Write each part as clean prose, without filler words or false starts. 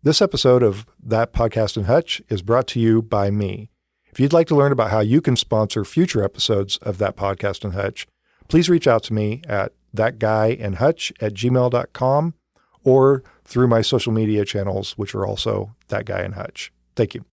This episode of That Podcast in Hutch is brought to you by me. If you'd like to learn about how you can sponsor future episodes of That Podcast in Hutch, please reach out to me at thatguyandhutch@gmail.com or through my social media channels, which are also That Guy and Hutch. Thank you.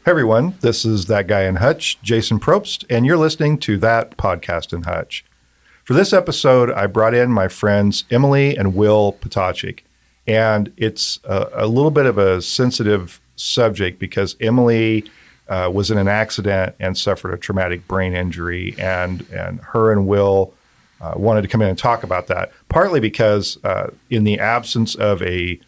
Hey everyone, this is That Guy in Hutch, Jason Probst, and you're listening to That Podcast in Hutch. For this episode, I brought in my friends Emily and Will Ptacek, and it's a little bit of a sensitive subject because Emily was in an accident and suffered a traumatic brain injury, and her and Will wanted to come in and talk about that, partly because in the absence of a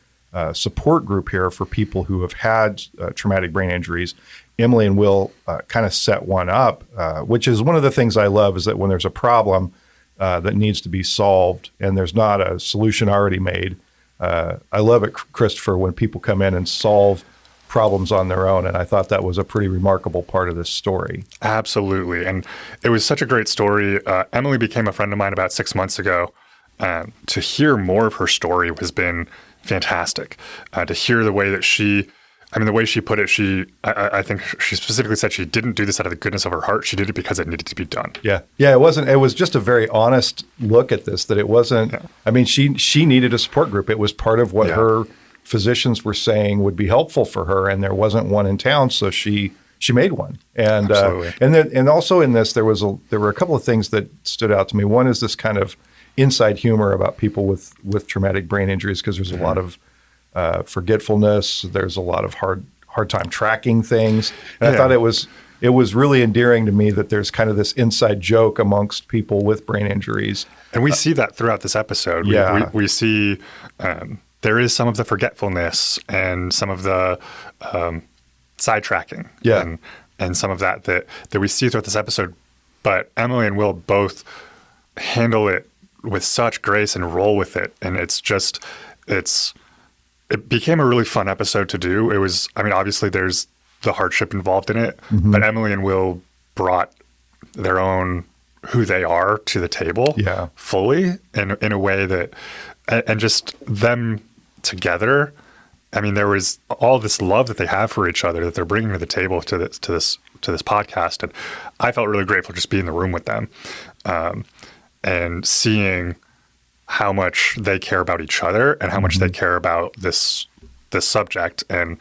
support group here for people who have had traumatic brain injuries, Emily and Will kind of set one up, which is one of the things I love is that when there's a problem that needs to be solved and there's not a solution already made, I love it, Christopher, when people come in and solve problems on their own. And I thought that was a pretty remarkable part of this story. Absolutely. And it was such a great story. Emily became a friend of mine about 6 months ago. To hear more of her story has been fantastic. To hear the way that the way she put it, I think she specifically said she didn't do this out of the goodness of her heart. She did it because it needed to be done. Yeah. It was just a very honest look at this, that it wasn't, she needed a support group. It was part of what her physicians were saying would be helpful for her. And there wasn't one in town. So she made one. And, and also in this, there were a couple of things that stood out to me. One is this kind of inside humor about people with traumatic brain injuries, because there's a lot of forgetfulness. There's a lot of hard time tracking things. And I thought it was really endearing to me that there's kind of this inside joke amongst people with brain injuries. And we see that throughout this episode. We see there is some of the forgetfulness and some of the sidetracking and some of that we see throughout this episode. But Emily and Will both handle it with such grace and roll with it. And it became a really fun episode to do. It was, obviously there's the hardship involved in it, but Emily and Will brought their own, who they are to the table fully in a way that, and just them together. There was all this love that they have for each other that they're bringing to the table to this podcast. And I felt really grateful just being in the room with them. And seeing how much they care about each other and how much they care about this subject and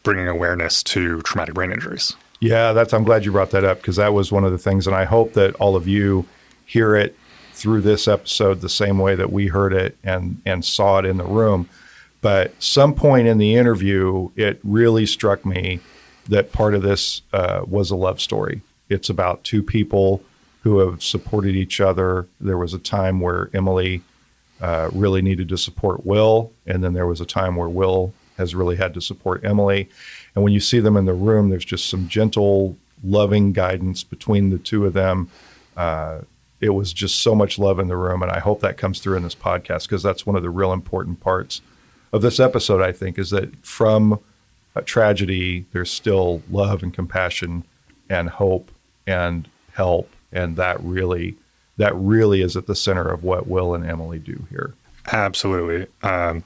bringing awareness to traumatic brain injuries. Yeah, I'm glad you brought that up, because that was one of the things, and I hope that all of you hear it through this episode the same way that we heard it and saw it in the room. But some point in the interview, it really struck me that part of this was a love story. It's about two people who have supported each other. There was a time where Emily really needed to support Will, and then there was a time where Will has really had to support Emily. And when you see them in the room, there's just some gentle, loving guidance between the two of them. It was just so much love in the room, and I hope that comes through in this podcast, because that's one of the real important parts of this episode, I think, is that from a tragedy, there's still love and compassion and hope and help. And that really is at the center of what Will and Emily do here. Absolutely. And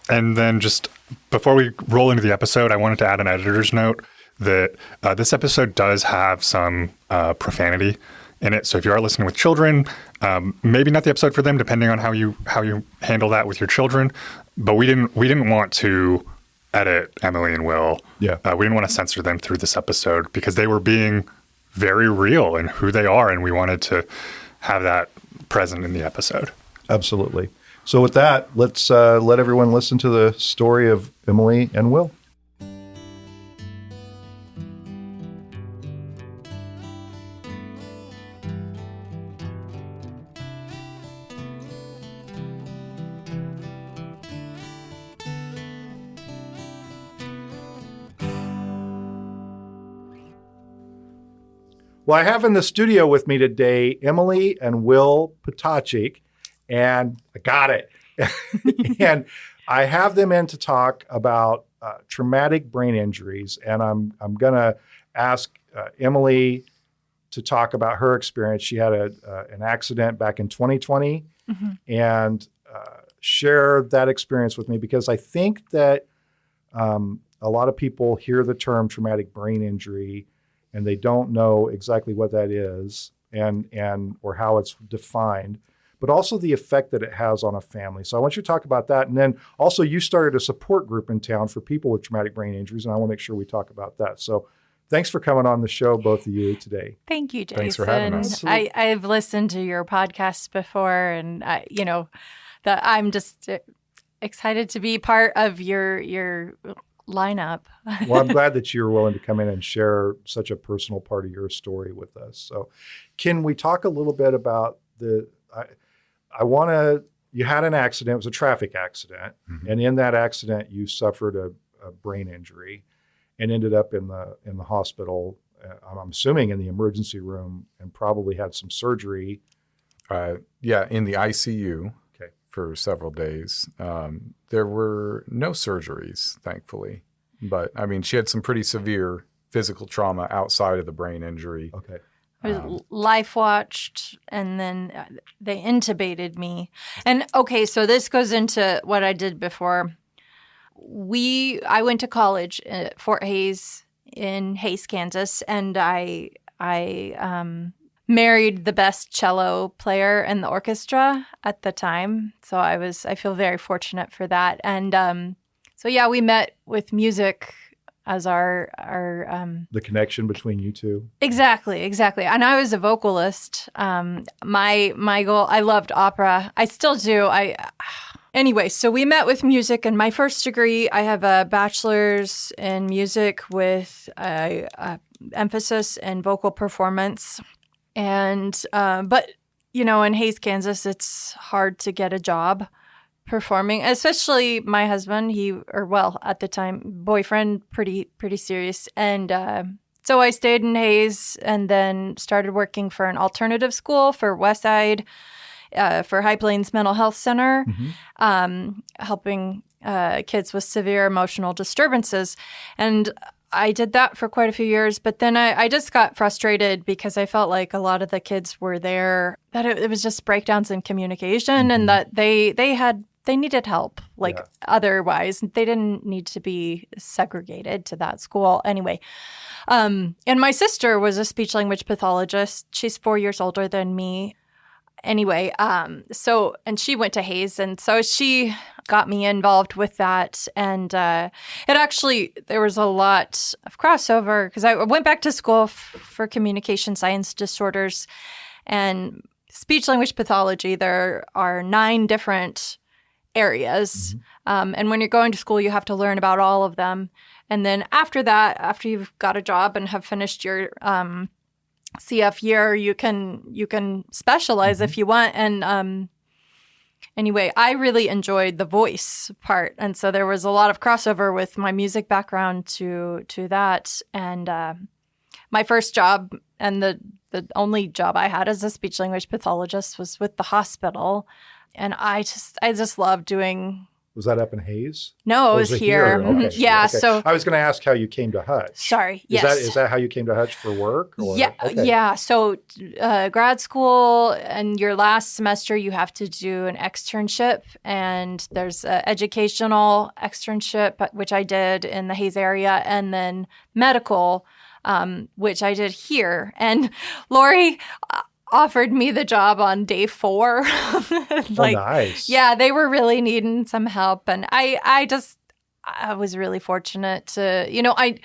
then just before we roll into the episode, I wanted to add an editor's note that this episode does have some profanity in it. So if you are listening with children, maybe not the episode for them, depending on how you handle that with your children. But we didn't want to edit Emily and Will. Yeah. We didn't want to censor them through this episode because they were being very real in who they are, and we wanted to have that present in the episode. Absolutely. So with that, let's let everyone listen to the story of Emily and Will. Well, I have in the studio with me today Emily and Will Ptacek. And I got it. And I have them in to talk about traumatic brain injuries. And I'm going to ask Emily to talk about her experience. She had an accident back in 2020 and share that experience with me, because I think that a lot of people hear the term traumatic brain injury and they don't know exactly what that is and or how it's defined, but also the effect that it has on a family. So I want you to talk about that. And then also you started a support group in town for people with traumatic brain injuries, and I want to make sure we talk about that. So thanks for coming on the show, both of you, today. Thank you, Jason. Thanks for having us. I've listened to your podcast before, and I'm just excited to be part of your lineup. Well, I'm glad that you're willing to come in and share such a personal part of your story with us. So can we talk a little bit about you had an accident, it was a traffic accident. And in that accident, you suffered a brain injury and ended up in the hospital. I'm assuming in the emergency room, and probably had some surgery. In the ICU for several days. There were no surgeries, thankfully. But, I mean, she had some pretty severe physical trauma outside of the brain injury. Okay. I was life watched, and then they intubated me. And, okay, so this goes into what I did before. I went to college at Fort Hays in Hays, Kansas, and I married the best cello player in the orchestra at the time. So I feel very fortunate for that. And we met with music as our the connection between you two. Exactly. And I was a vocalist. My goal, I loved opera. I still do. Anyway, so we met with music, and my first degree, I have a bachelor's in music with a emphasis in vocal performance. And but in Hays, Kansas, it's hard to get a job performing, especially my husband. At the time, boyfriend, pretty serious. And so I stayed in Hays and then started working for an alternative school for Westside, for High Plains Mental Health Center, helping kids with severe emotional disturbances. And I did that for quite a few years, but then I just got frustrated because I felt like a lot of the kids were there, that it was just breakdowns in communication, and that they needed help. Otherwise, they didn't need to be segregated to that school. Anyway, and my sister was a speech language pathologist. She's 4 years older than me. Anyway, and she went to Hays, and so she got me involved with that. And there was a lot of crossover because I went back to school for communication science disorders and speech language pathology. There are 9 different areas. And when you're going to school, you have to learn about all of them. And then after that, after you've got a job and have finished your CF year, you can specialize if you want. And anyway, I really enjoyed the voice part, and so there was a lot of crossover with my music background to that. And my first job, and the only job I had as a speech language pathologist, was with the hospital, and I just loved doing. Was that up in Hays? No, it was here. Okay, yeah. Okay. So I was going to ask how you came to Hutch. Sorry. Yes. Is that how you came to Hutch for work? Or? Yeah. Okay. Yeah. So grad school, and your last semester, you have to do an externship, and there's an educational externship, which I did in the Hays area, and then medical, which I did here. And Lori offered me the job on day 4. Nice. Yeah, they were really needing some help. And I was really fortunate to, I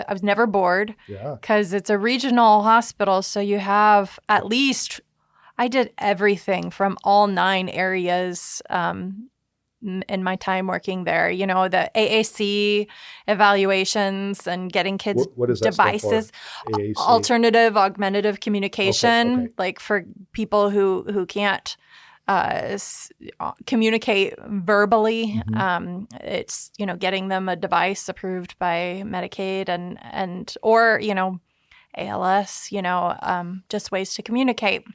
was never bored because it's a regional hospital. So you have I did everything from all 9 areas in my time working there, the AAC evaluations and getting kids what is that devices, AAC? Alternative augmentative communication, Okay. like for people who can't communicate verbally. It's, getting them a device approved by Medicaid or, ALS, just ways to communicate.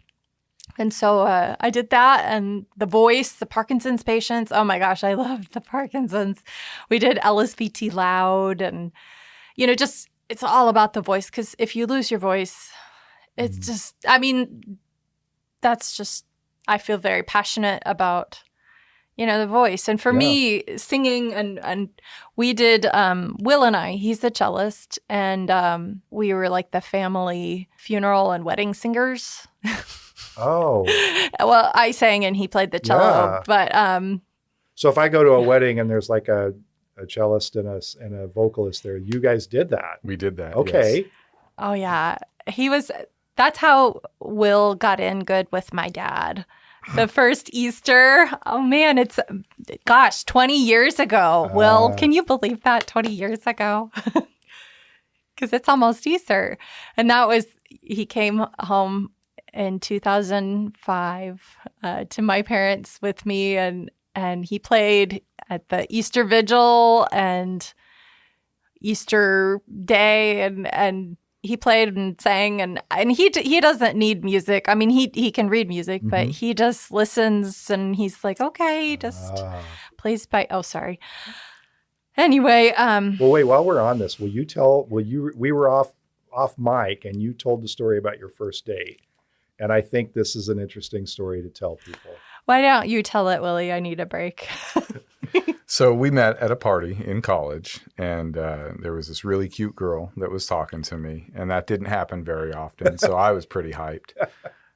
And so I did that, and the voice, the Parkinson's patients. Oh my gosh, I loved the Parkinson's. We did LSVT loud, and just it's all about the voice, because if you lose your voice, it's just, I mean, that's just, I feel very passionate about the voice. And for me, singing, and we did, Will and I, he's the cellist, and we were like the family funeral and wedding singers. Oh. Well, I sang and he played the cello, but so if I go to a wedding and there's like a cellist and a vocalist there, you guys did that. We did that. Okay. Yes. Oh yeah. That's how Will got in good with my dad. The first Easter, oh man, it's 20 years ago. Will, can you believe that? 20 years ago? Because it's almost Easter. And he came home in 2005 to my parents with me, and he played at the Easter Vigil and Easter Day, and he played and sang, and he doesn't need music. I mean, he can read music, but he just listens, and he's like, okay, just plays by. Oh, sorry. Anyway, well, wait. While we're on this, we were off mic, and you told the story about your first date. And I think this is an interesting story to tell people. Why don't you tell it, Willie? I need a break. So we met at a party in college, and there was this really cute girl that was talking to me, and that didn't happen very often. So I was pretty hyped.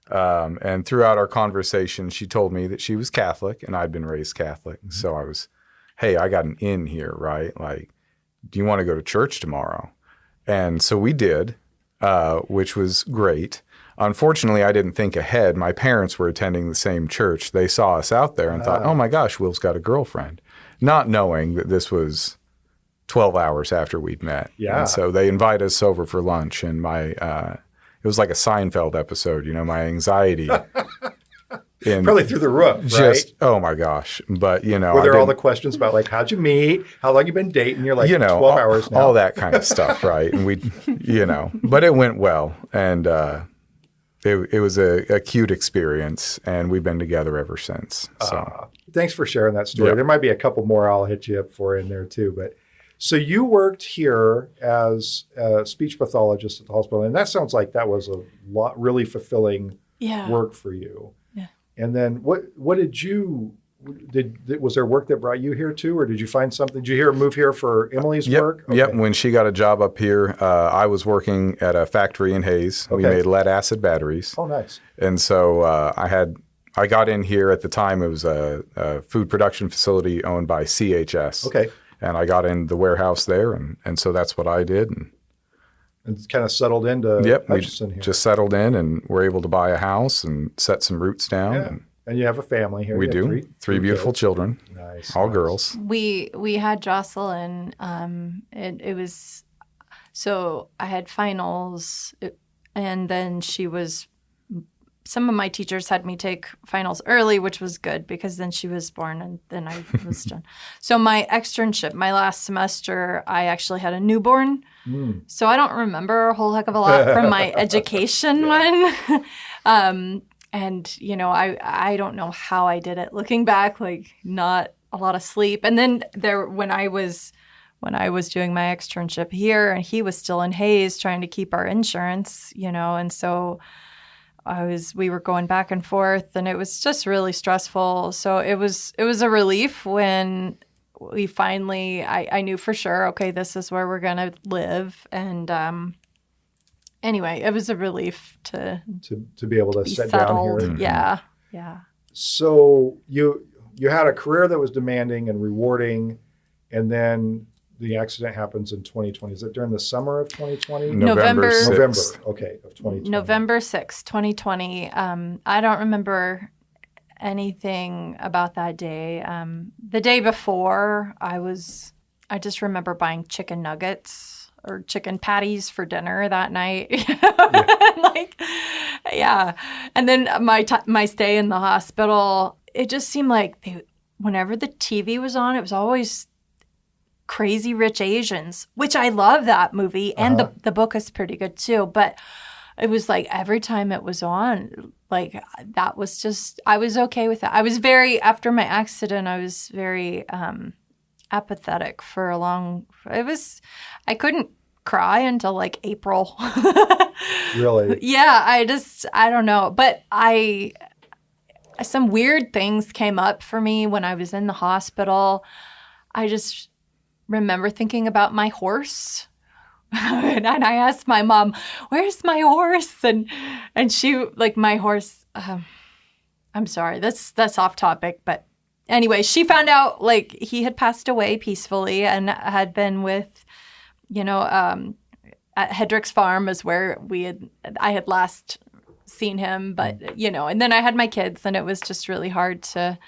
And throughout our conversation, she told me that she was Catholic, and I'd been raised Catholic. So I was, hey, I got an in here, right? Like, do you want to go to church tomorrow? And so we did, which was great. Unfortunately, I didn't think ahead. My parents were attending the same church. They saw us out there and thought, oh my gosh, Will's got a girlfriend, not knowing that this was 12 hours after we'd met. Yeah. And so they invited us over for lunch, and it was like a Seinfeld episode, my anxiety. Probably through the roof, right? Oh my gosh. But, were there all the questions about, like, how'd you meet? How long you been dating? You're like, 12 hours now. All that kind of stuff, right? And but it went well. And, it was a cute experience, and we've been together ever since. So thanks for sharing that story. There might be a couple more I'll hit you up for in there too. But so you worked here as a speech pathologist at the hospital, and that sounds like that was a lot really fulfilling work for you. Yeah. And then what did you was there work that brought you here too, or did you find something? Did you move here for Emily's work? Okay. Yep. When she got a job up here, I was working at a factory in Hayes. Okay. We made lead acid batteries. Oh, nice. And so I got in here at the time. It was a food production facility owned by CHS. Okay. And I got in the warehouse there, and so that's what I did. And kind of settled into Hutchinson here. Just settled in, and were able to buy a house and set some roots down. Yeah. And you have a family here. We do. Three beautiful children. Nice. All girls. We had Jocelyn. It was, so I had finals, and then some of my teachers had me take finals early, which was good because then she was born and then I was done. So my externship, my last semester, I actually had a newborn. So I don't remember a whole heck of a lot from my education one. And, I don't know how I did it. Looking back, like, not a lot of sleep. And then when I was doing my externship here, and he was still in Hayes trying to keep our insurance, and so we were going back and forth, and it was just really stressful. So it was a relief when we finally, I knew for sure, okay, this is where we're going to live. And, anyway, it was a relief to be able to sit down here. Yeah. So you had a career that was demanding and rewarding, and then the accident happens in 2020. Is it during the summer of 2020? November. Okay, of 2020. November 6th, 2020. I don't remember anything about that day. The day before, I just remember buying chicken nuggets or chicken patties for dinner that night. And then my stay in the hospital, it just seemed like whenever the TV was on, it was always Crazy Rich Asians, which I love that movie, and the book is pretty good too. But it was like every time it was on, like that was just, I was okay with that. I was after my accident, I was very apathetic for I couldn't cry until like April. Really? Yeah, I don't know. But some weird things came up for me when I was in the hospital. I just remember thinking about my horse. And I asked my mom, "Where's my horse?" And she, like, my horse, I'm sorry, that's off topic, but anyway, she found out, like, he had passed away peacefully and had been with, at Hedrick's farm is where I had last seen him, but, and then I had my kids and it was just really hard to...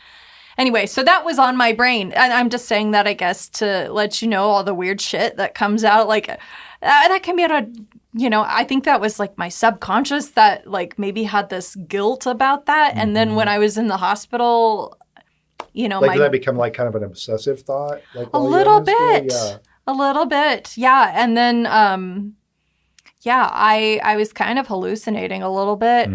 Anyway, so that was on my brain. And I'm just saying that, I guess, to let you know all the weird shit that comes out. Like, that can be I think that was like my subconscious that like maybe had this guilt about that. And then when I was in the hospital, did that become like kind of an obsessive thought? Like a little bit. Yeah. A little bit. Yeah. And then, I was kind of hallucinating a little bit.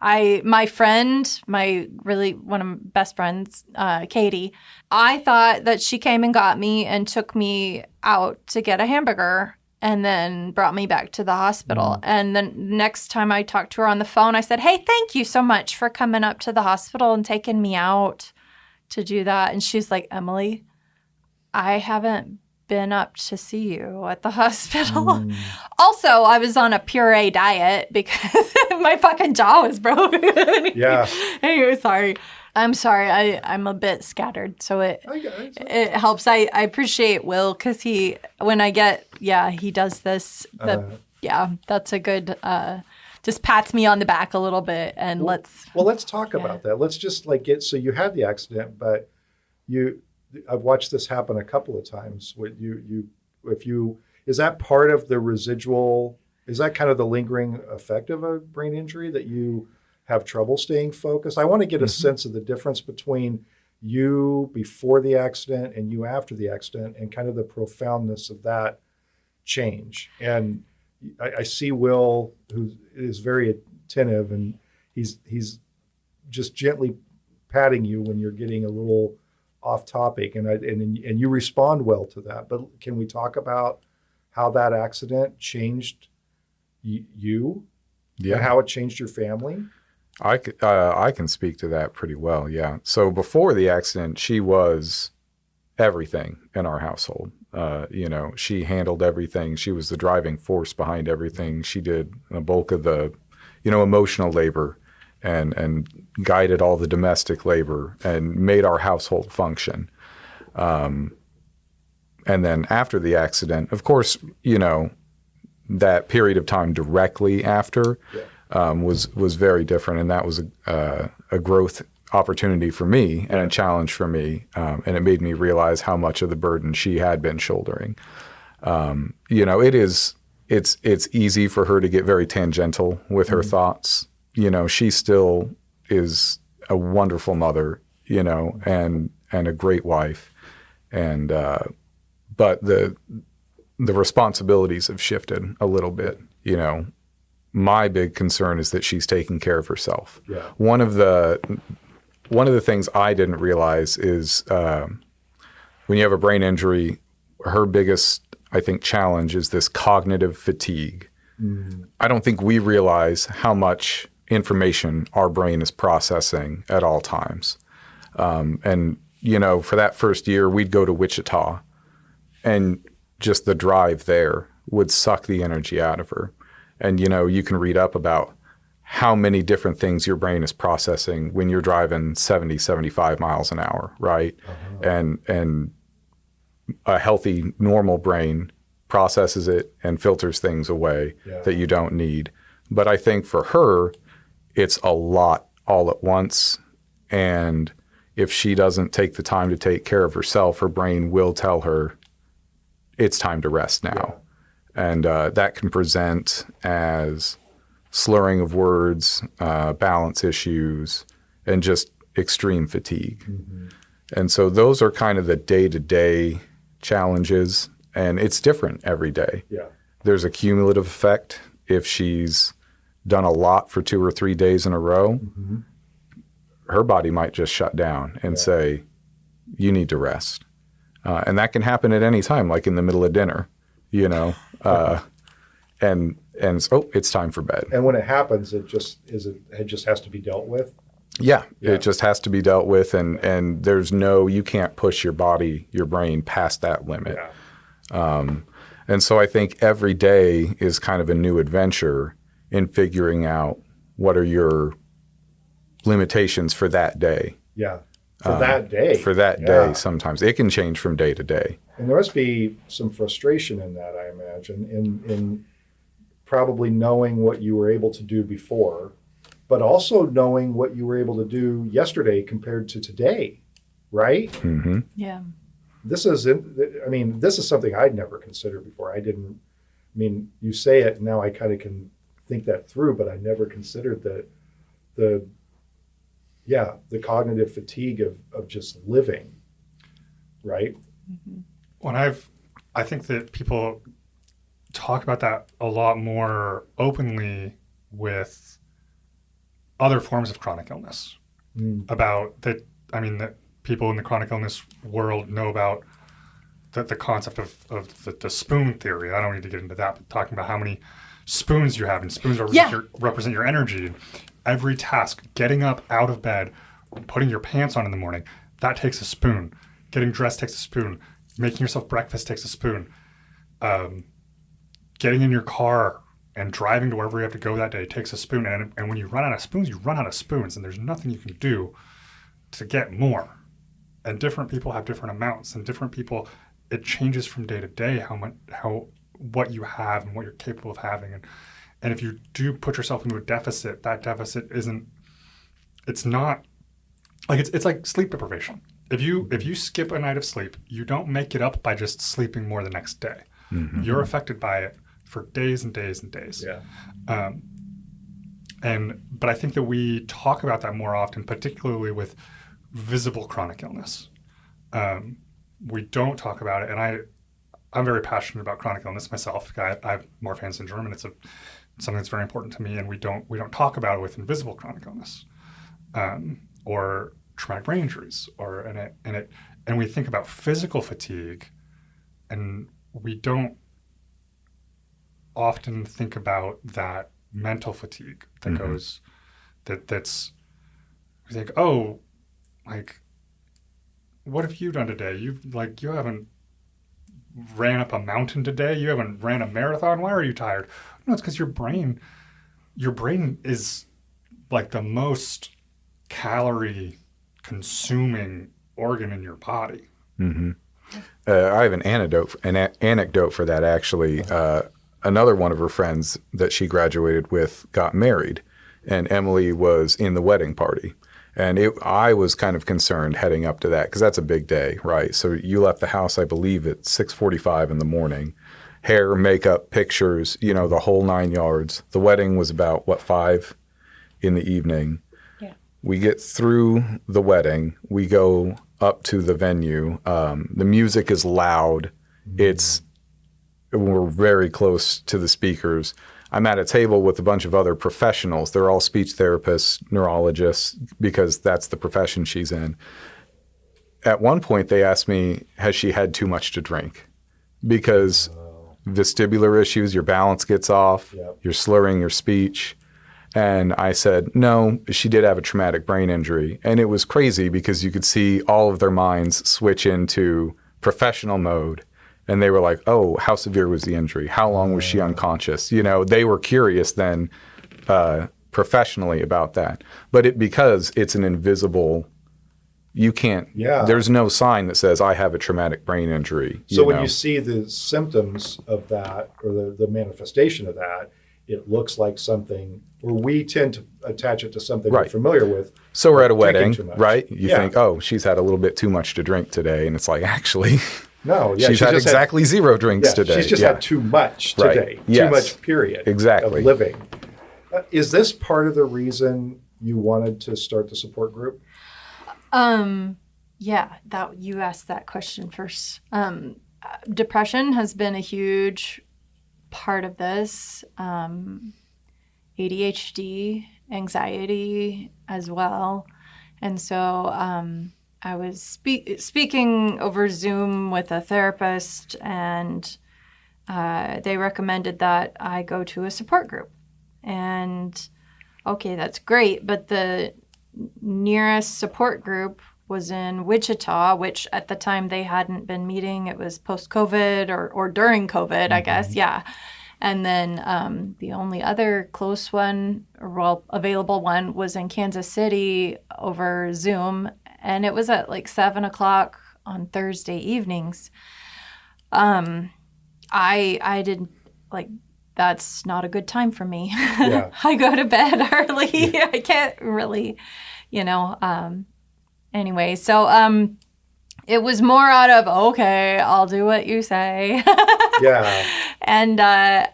My friend, one of my best friends, Katie, I thought that she came and got me and took me out to get a hamburger and then brought me back to the hospital. And then next time I talked to her on the phone, I said, "Hey, thank you so much for coming up to the hospital and taking me out to do that." And she's like, "Emily, I haven't been up to see you at the hospital." Also, I was on a puree diet because my fucking jaw was broken. Yeah. Anyway, sorry. I'm sorry. I'm a bit scattered, so it helps. I appreciate Will because he does this. That's a good. Just pats me on the back a little bit, and let's talk about that. Let's just so you had the accident, but I've watched this happen a couple of times. Is that part of the residual? Is that kind of the lingering effect of a brain injury that you have trouble staying focused? I want to get a sense of the difference between you before the accident and you after the accident, and kind of the profoundness of that change. And I see Will, who is very attentive, and he's just gently patting you when you're getting a little off topic, and you respond well to that. But can we talk about how that accident changed you? Yeah. And how it changed your family? I can speak to that pretty well. Yeah. So before the accident, she was everything in our household. She handled everything. She was the driving force behind everything. She did a bulk of the, emotional labor and guided all the domestic labor and made our household function. And then after the accident, of course, that period of time directly after was very different. And that was a growth opportunity for me and a challenge for me. And it made me realize how much of the burden she had been shouldering. It's easy for her to get very tangential with her thoughts. She still is a wonderful mother, and a great wife. And, but the responsibilities have shifted a little bit. My big concern is that she's taking care of herself. Yeah. One of the things I didn't realize is when you have a brain injury, her biggest, I think, challenge is this cognitive fatigue. I don't think we realize how much information our brain is processing at all times. And, for that first year, we'd go to Wichita, and just the drive there would suck the energy out of her. And, you can read up about how many different things your brain is processing when you're driving 70, 75 miles an hour, right? And a healthy, normal brain processes it and filters things away that you don't need. But I think for her, it's a lot all at once. And if she doesn't take the time to take care of herself, her brain will tell her it's time to rest now. And that can present as slurring of words, balance issues, and just extreme fatigue. And so those are kind of the day-to-day challenges, and it's different every day. There's a cumulative effect if she's done a lot for 2 or 3 days in a row, her body might just shut down and say, you need to rest. And that can happen at any time, like in the middle of dinner, and so it's time for bed. And when it happens, it just has to be dealt with. Yeah, it just has to be dealt with, and there's you can't push your brain past that limit. Yeah. And so I think every day is kind of a new adventure in figuring out what are your limitations for that day. Yeah, for that day. For that day, sometimes. It can change from day to day. And there must be some frustration in that, I imagine, in probably knowing what you were able to do before, but also knowing what you were able to do yesterday compared to today, right? Mm-hmm. Yeah. This is something I'd never considered before. You say it now, I kind of can think that through, but I never considered the cognitive fatigue of just living, right? Mm-hmm. I think that people talk about that a lot more openly with other forms of chronic illness. About that, that people in the chronic illness world know about the concept of the spoon theory. I don't need to get into that, but talking about how many spoons you have, and spoons represent your energy. Every task, getting up out of bed, putting your pants on in the morning, that takes a spoon. Getting dressed takes a spoon. Making yourself breakfast takes a spoon. Getting in your car and driving to wherever you have to go that day takes a spoon. And when you run out of spoons, you run out of spoons, and there's nothing you can do to get more. And different people have different amounts, and different people, it changes from day to day what you have and what you're capable of having. And if you do put yourself into a deficit, that deficit it's not like it's like sleep deprivation. If you skip a night of sleep, you don't make it up by just sleeping more the next day. Mm-hmm. You're affected by it for days and days and days. Yeah. But I think that we talk about that more often, particularly with visible chronic illness. We don't talk about it, and I'm very passionate about chronic illness myself. I have Marfan syndrome, and it's something that's very important to me, and we don't talk about it with invisible chronic illness, or traumatic brain injuries, and we think about physical fatigue, and we don't often think about that mental fatigue that goes, that's, we think, oh, like, what have you done today? You haven't ran up a mountain today. You haven't ran a marathon. Why are you tired? No, it's because your brain is like the most calorie consuming organ in your body. Mm-hmm. I have an anecdote for that, actually. Another one of her friends that she graduated with got married, and Emily was in the wedding party. And I was kind of concerned heading up to that, because that's a big day, right? So you left the house, I believe, at 6:45 in the morning. Hair, makeup, pictures, the whole 9 yards. The wedding was about, 5 in the evening. Yeah. We get through the wedding. We go up to the venue. The music is loud. We're very close to the speakers. I'm at a table with a bunch of other professionals. They're all speech therapists, neurologists, because that's the profession she's in. At one point, they asked me, has she had too much to drink? Because vestibular issues, your balance gets off, you're slurring your speech. And I said, no, she did have a traumatic brain injury. And it was crazy because you could see all of their minds switch into professional mode. And they were like, oh, how severe was the injury? How long was she unconscious? They were curious then professionally about that. But because it's an invisible, you can't, there's no sign that says I have a traumatic brain injury. So when you see the symptoms of that, or the manifestation of that, it looks like something, or we tend to attach it to something we're familiar with. So we're at a wedding, right? You think, oh, she's had a little bit too much to drink today. And it's like, actually... No, she's had exactly 0 drinks today. She's just had too much today. Right. Yes. Too much, period. Exactly. Of living. Is this part of the reason you wanted to start the support group? Yeah, that you asked that question first. Depression has been a huge part of this. ADHD, anxiety as well. And so I was speaking over Zoom with a therapist, and they recommended that I go to a support group. And okay, that's great, but the nearest support group was in Wichita, which at the time they hadn't been meeting. It was post-COVID or during COVID, I guess. Yeah. And then the only other close one, available one, was in Kansas City over Zoom. And it was at like 7 o'clock on Thursday evenings. I didn't, like, that's not a good time for me. Yeah. I go to bed early. Yeah. I can't really, anyway. So it was more out of, okay, I'll do what you say. Yeah. And that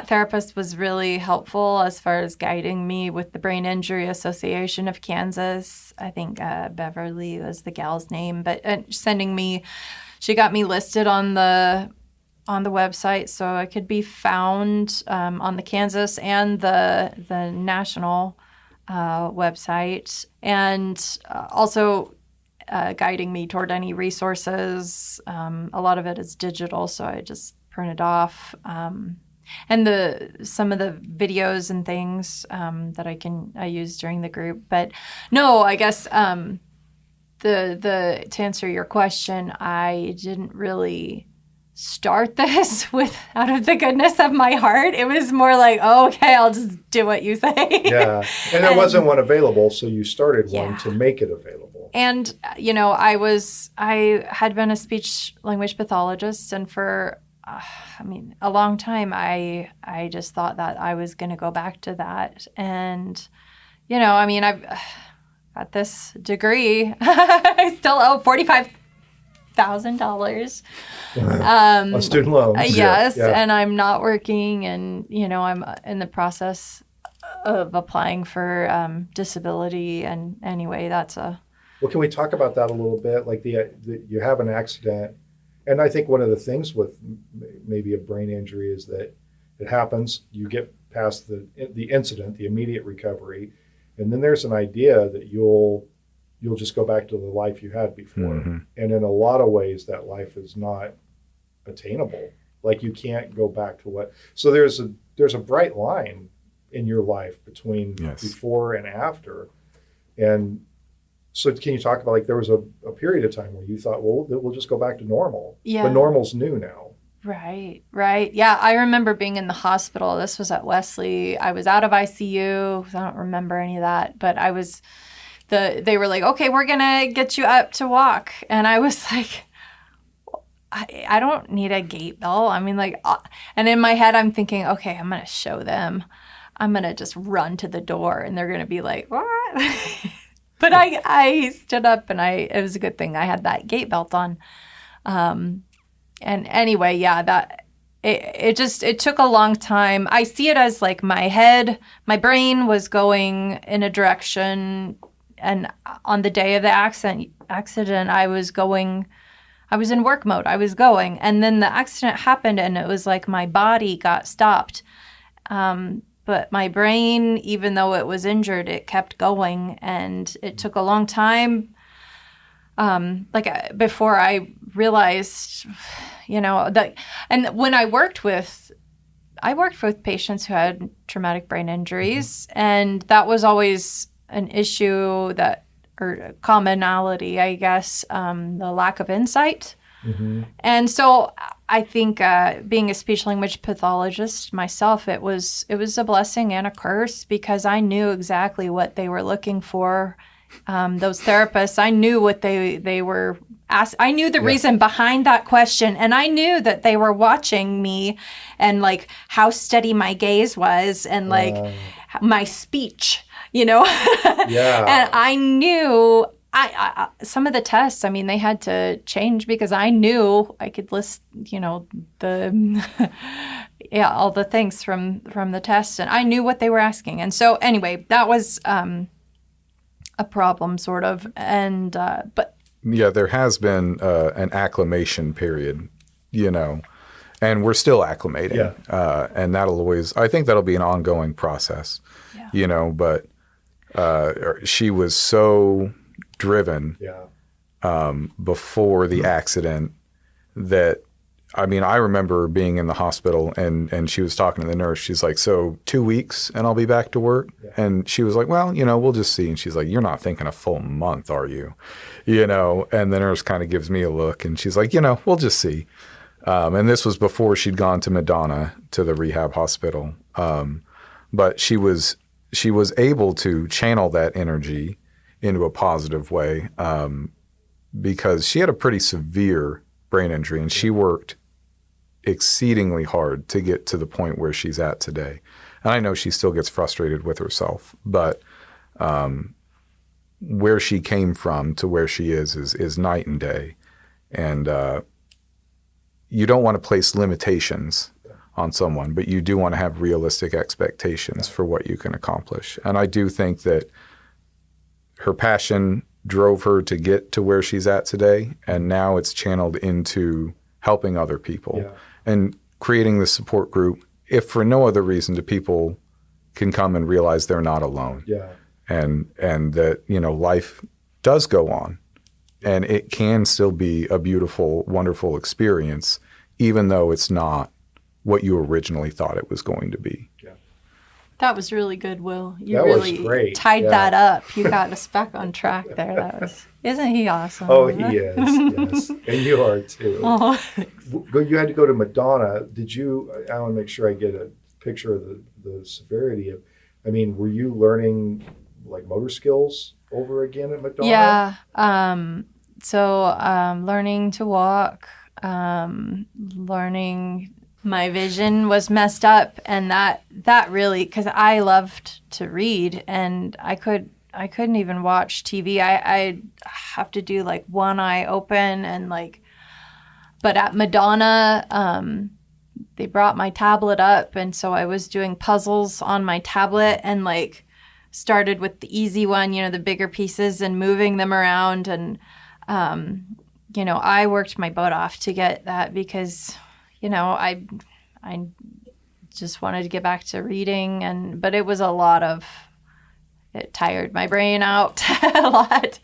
therapist was really helpful as far as guiding me with the Brain Injury Association of Kansas. I think Beverly was the gal's name, but she got me listed on the website so I could be found on the Kansas and the national website, and also guiding me toward any resources. A lot of it is digital, so I just print it off. And some of the videos and things that I use during the group. But no, I guess to answer your question, I didn't really start this out of the goodness of my heart. It was more like, oh, okay, I'll just do what you say. Yeah. And there wasn't one available, so you started one to make it available. And, I had been a speech language pathologist, and for, a long time, I just thought that I was going to go back to that. And, I've got this degree. I still owe $45,000 on student loans. Yes, yeah. And I'm not working, and I'm in the process of applying for disability. And anyway, that's a. Well, can we talk about that a little bit? Like you have an accident, and I think one of the things with maybe a brain injury is that it happens. You get past the incident, the immediate recovery, and then there's an idea that you'll just go back to the life you had before. Mm-hmm. And in a lot of ways, that life is not attainable. Like you can't go back to what. So there's a bright line in your life between before and after. And so can you talk about, like, there was a period of time where you thought, well, we'll just go back to normal. Yeah. But normal's new now. Right. Yeah, I remember being in the hospital. This was at Wesley. I was out of ICU. I don't remember any of that, but I was. They were like, okay, we're going to get you up to walk. And I was like, I don't need a gait belt. And in my head, I'm thinking, okay, I'm going to show them. I'm going to just run to the door, and they're going to be like, what? But I stood up, and it was a good thing I had that gait belt on. And anyway, yeah, it took a long time. I see it as like my brain was going in a direction. And on the day of the accident, I was in work mode. I was going. And then the accident happened, and it was like my body got stopped. But my brain, even though it was injured, it kept going. And it took a long time, before I realized, that. And when I worked with patients who had traumatic brain injuries, and that was always an issue or commonality, I guess, the lack of insight. Mm-hmm. And so I think being a speech language pathologist myself, it was a blessing and a curse, because I knew exactly what they were looking for. Those therapists, I knew what they were asked. I knew the reason behind that question, and I knew that they were watching me and like how steady my gaze was, and like my speech. Yeah. And I knew some of the tests, they had to change, because I knew I could list, all the things from the tests, and I knew what they were asking. And so anyway, that was a problem, sort of. And but yeah, there has been an acclimation period, And we're still acclimating. And I think that'll be an ongoing process, but she was so driven before the accident that, I remember being in the hospital and she was talking to the nurse. She's like, so 2 weeks and I'll be back to work? Yeah. And she was like, well, we'll just see. And she's like, you're not thinking a full month, are you? And the nurse kind of gives me a look and she's like, we'll just see. And this was before she'd gone to Madonna, to the rehab hospital. But she was able to channel that energy into a positive way because she had a pretty severe brain injury and she worked exceedingly hard to get to the point where she's at today. And I know she still gets frustrated with herself, but where she came from to where she is night and day. And you don't want to place limitations on someone, but you do want to have realistic expectations for what you can accomplish. And I do think that her passion drove her to get to where she's at today, and now it's channeled into helping other people and creating the support group, if for no other reason, to people can come and realize they're not alone. And that, life does go on and it can still be a beautiful, wonderful experience, even though it's not what you originally thought it was going to be. That was really good, Will. You that really was great. Tied that up. You got us back on track there. Isn't he awesome? Oh, he is. Yes, and you are too. Oh. You had to go to Madonna. Did you? I want to make sure I get a picture of the severity of. Were you learning like motor skills over again at Madonna? Yeah. So learning to walk, learning. My vision was messed up, and that really, because I loved to read, and I couldn't even watch TV. I have to do like one eye open and but at Madonna, they brought my tablet up, and so I was doing puzzles on my tablet and started with the easy one, the bigger pieces, and moving them around, and I worked my butt off to get that because. I just wanted to get back to reading, but it was it tired my brain out a lot.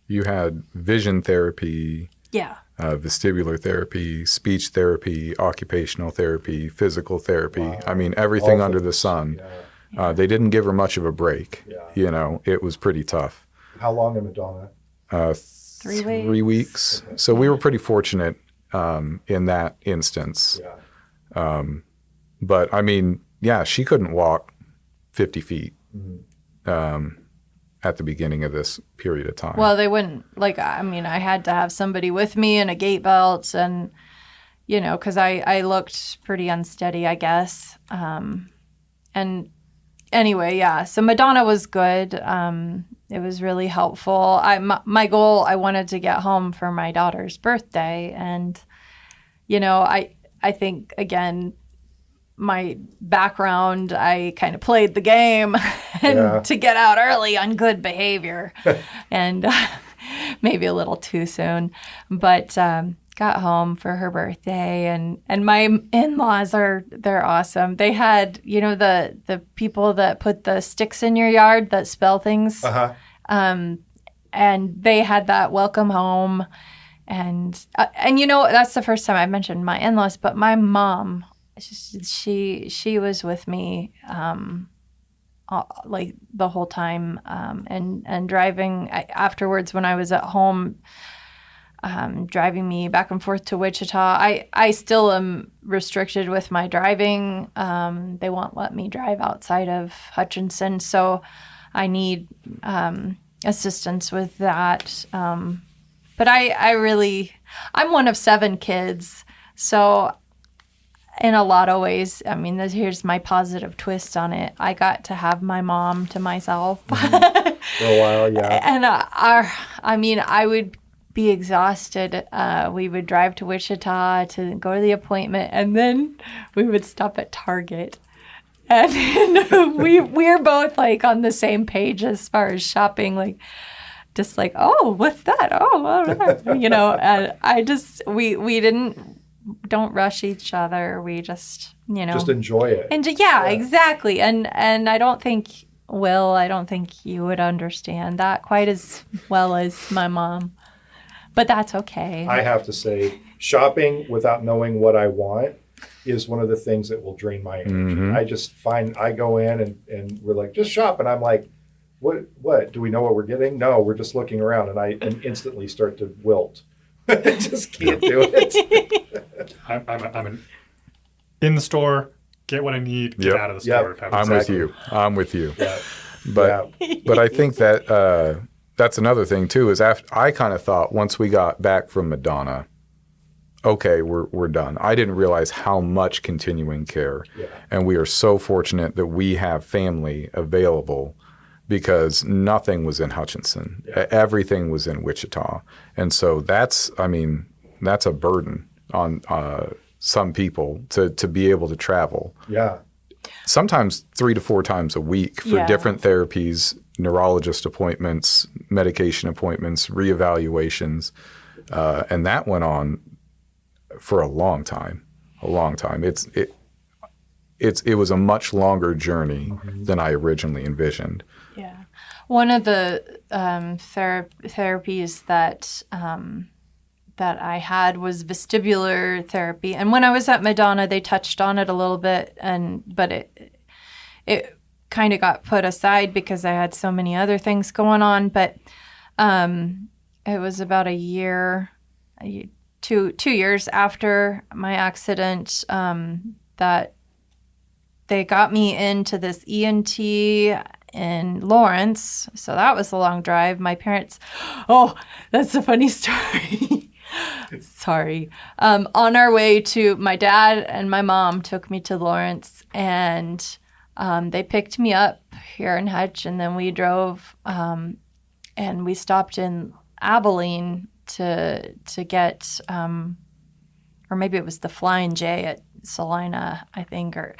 You had vision therapy, vestibular therapy, speech therapy, occupational therapy, physical therapy. Wow. Everything under the sun. Yeah. They didn't give her much of a break. Yeah. It was pretty tough. How long in Madonna? 3 weeks. Okay. So we were pretty fortunate in that instance. Yeah. But she couldn't walk 50 feet at the beginning of this period of time. Well, they wouldn't, I had to have somebody with me and a gait belt and, because I looked pretty unsteady, I guess. And anyway, so Madonna was good. It was really helpful. My goal, I wanted to get home for my daughter's birthday. And, I think, again, my background, I kind of played the game and to get out early on good behavior and maybe a little too soon. But got home for her birthday and my in-laws they're awesome. They had, the people that put the sticks in your yard that spell things. Uh-huh. And they had that welcome home. And that's the first time I mentioned my in-laws, but my mom, she was with me the whole time, and driving afterwards when I was at home, driving me back and forth to Wichita. I still am restricted with my driving. They won't let me drive outside of Hutchinson, so I need assistance with that. But I'm one of 7 kids, so in a lot of ways, here's my positive twist on it. I got to have my mom to myself. For a while, yeah. And I would be exhausted. We would drive to Wichita to go to the appointment, and then we would stop at Target. And we're both on the same page as far as shopping. just like, oh, what's that? Oh, you know, don't rush each other. We just, you know. Just enjoy it. And yeah, exactly. And I don't think you would understand that quite as well as my mom. But that's okay. I have to say, shopping without knowing what I want is one of the things that will drain my energy. I go in and we're like, just shop. And I'm like, what? Do we know what we're getting? No, we're just looking around. And I instantly start to wilt. I just can't do it. I'm in the store, get what I need, get out of the store. I'm with you. Yeah. But I think that that's another thing too, is after I kind of thought once we got back from Madonna, okay, we're done. I didn't realize how much continuing care. Yeah. And we are so fortunate that we have family available because nothing was in Hutchinson. Yeah. Everything was in Wichita. And so that's a burden on some people to be able to travel. Yeah. Sometimes 3 to 4 times a week for different therapies, neurologist appointments, medication appointments, reevaluations. And that went on for a long time. It was a much longer journey than I originally envisioned. Yeah. One of the therapies that I had was vestibular therapy. And when I was at Madonna, they touched on it a little bit, but it kind of got put aside because I had so many other things going on. But it was about a year, 2 years after my accident that they got me into this ENT in Lawrence. So that was a long drive. My parents, that's a funny story. Sorry. On our way to, my dad and my mom took me to Lawrence, and they picked me up here in Hutch, and then we drove and we stopped in Abilene to get, or maybe it was the Flying J at Salina, I think. Or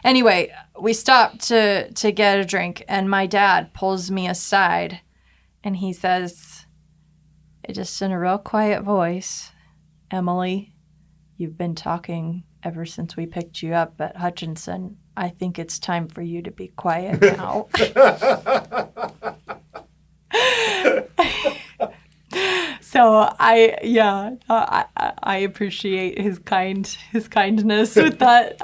anyway, we stopped to get a drink, and my dad pulls me aside, and he says, just in a real quiet voice, "Emily, you've been talking ever since we picked you up at Hutchinson. I think it's time for you to be quiet now." So I appreciate his kindness with that.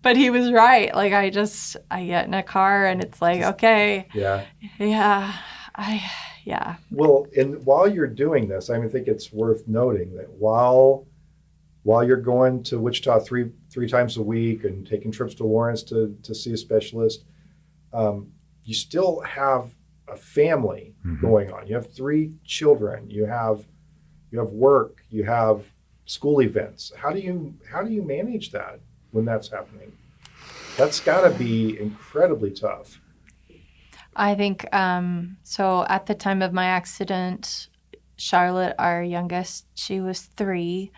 But he was right. Like I get in a car and it's like, okay. Yeah. Well, and while you're doing this, I think it's worth noting that while you're going to Wichita three times a week and taking trips to Lawrence to see a specialist, you still have a family going on. You have 3 children. You have work. You have school events. How do you manage that when that's happening? That's got to be incredibly tough. I think so. At the time of my accident, Charlotte, our youngest, she was 3.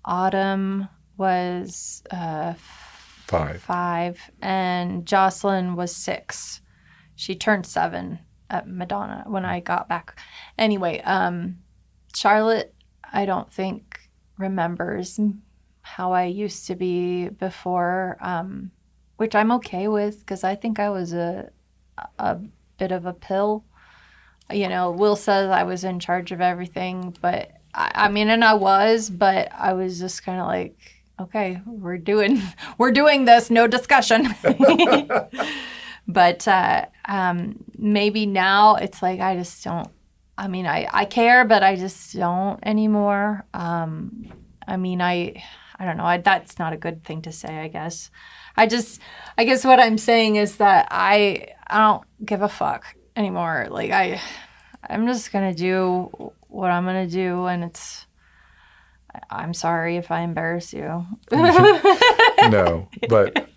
Autumn was 5, and Jocelyn was 6. She turned 7 at Madonna when I got back. Anyway, Charlotte, I don't think remembers how I used to be before, which I'm okay with because I think I was a bit of a pill. Will says I was in charge of everything, but and I was, but I was just kind of like, okay, we're doing this, no discussion. But maybe now it's like I just don't. I care, but I just don't anymore. I don't know. That's not a good thing to say, I guess. I guess what I'm saying is that I don't give a fuck anymore. Like I'm just gonna do what I'm gonna do, and I'm sorry if I embarrass you. No, but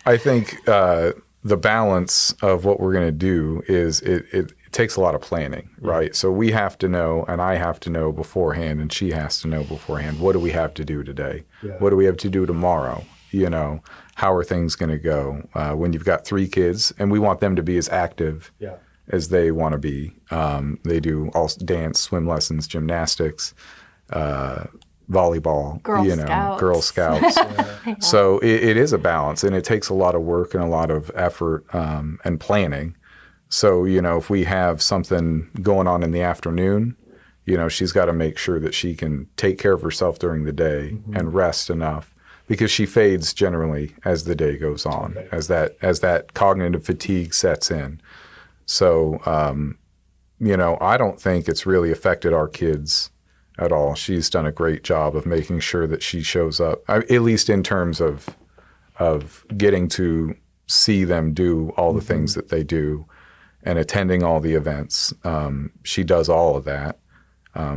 I think the balance of what we're gonna do is it takes a lot of planning, right? So we have to know, and I have to know beforehand, and she has to know beforehand. What do we have to do today? Yeah. What do we have to do tomorrow? How are things going to go when you've got 3 kids, and we want them to be as active as they want to be. They do all dance, swim lessons, gymnastics, volleyball, Girl Scouts. Yeah. So it is a balance, and it takes a lot of work and a lot of effort and planning. So, if we have something going on in the afternoon, she's got to make sure that she can take care of herself during the day and rest enough, because she fades generally as the day goes on, as that cognitive fatigue sets in. So, I don't think it's really affected our kids at all. She's done a great job of making sure that she shows up, at least in terms of getting to see them do all the things that they do and attending all the events. She does all of that.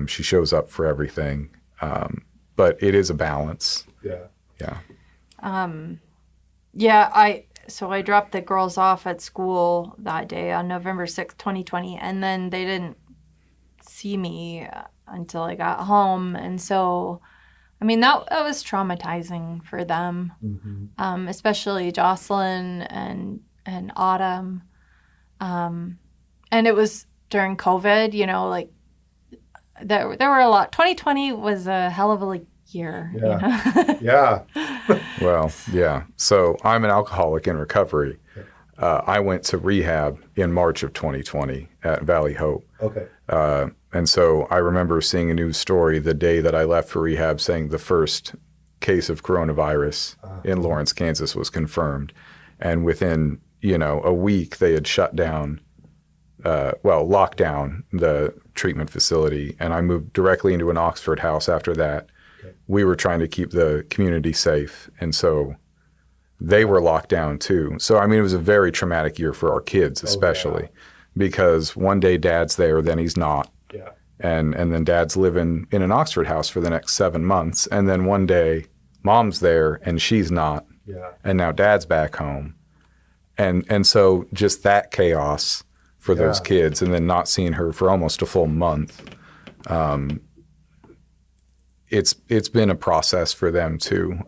She shows up for everything. But it is a balance. Yeah. Yeah. So I dropped the girls off at school that day on November 6th, 2020, and then they didn't see me until I got home. And so, that was traumatizing for them, especially Jocelyn and Autumn. And it was during COVID, there were a lot. 2020 was a hell of a year. Yeah. Yeah. Well, yeah. So I'm an alcoholic in recovery. I went to rehab in March of 2020 at Valley Hope. Okay. And so I remember seeing a news story the day that I left for rehab saying the first case of coronavirus in Lawrence, Kansas was confirmed. And within, a week they had locked down the treatment facility. And I moved directly into an Oxford house after that. Okay. We were trying to keep the community safe. And so they were locked down too. So, it was a very traumatic year for our kids, especially because one day dad's there, then he's not. Yeah. And then dad's living in an Oxford house for the next 7 months. And then one day mom's there and she's not. Yeah. And now dad's back home. And so just that chaos for those kids, and then not seeing her for almost a full month. It's been a process for them too.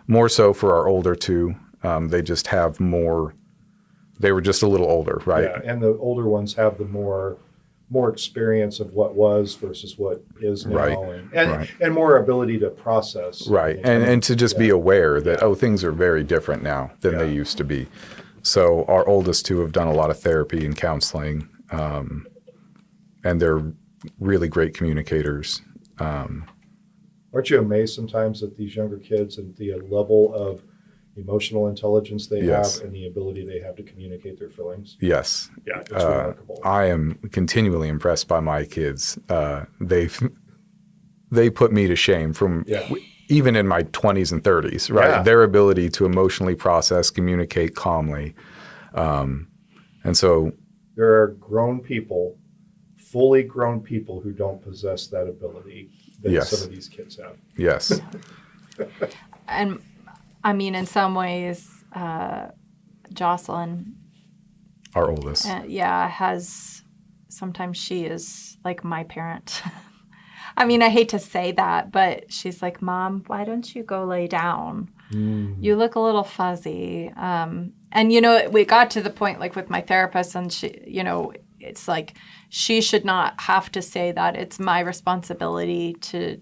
More so for our older two. They just have more. They were just a little older, right? Yeah, and the older ones have the more experience of what was versus what is now, right. And more ability to process. Right, and to just be aware that, things are very different now than they used to be. So our oldest two have done a lot of therapy and counseling, and they're really great communicators. Aren't you amazed sometimes at these younger kids and the level of emotional intelligence they have and the ability they have to communicate their feelings? Yes. Yeah, it's remarkable. I am continually impressed by my kids. They put me to shame from even in my 20s and 30s, right? Yeah. Their ability to emotionally process, communicate calmly. And so there are fully grown people who don't possess that ability that some of these kids have. Yes. And in some ways, Jocelyn, our oldest, sometimes she is like my parent. I hate to say that, but she's like, Mom, why don't you go lay down? You look a little fuzzy. And, we got to the point like with my therapist and she, it's like she should not have to say that. It's my responsibility to,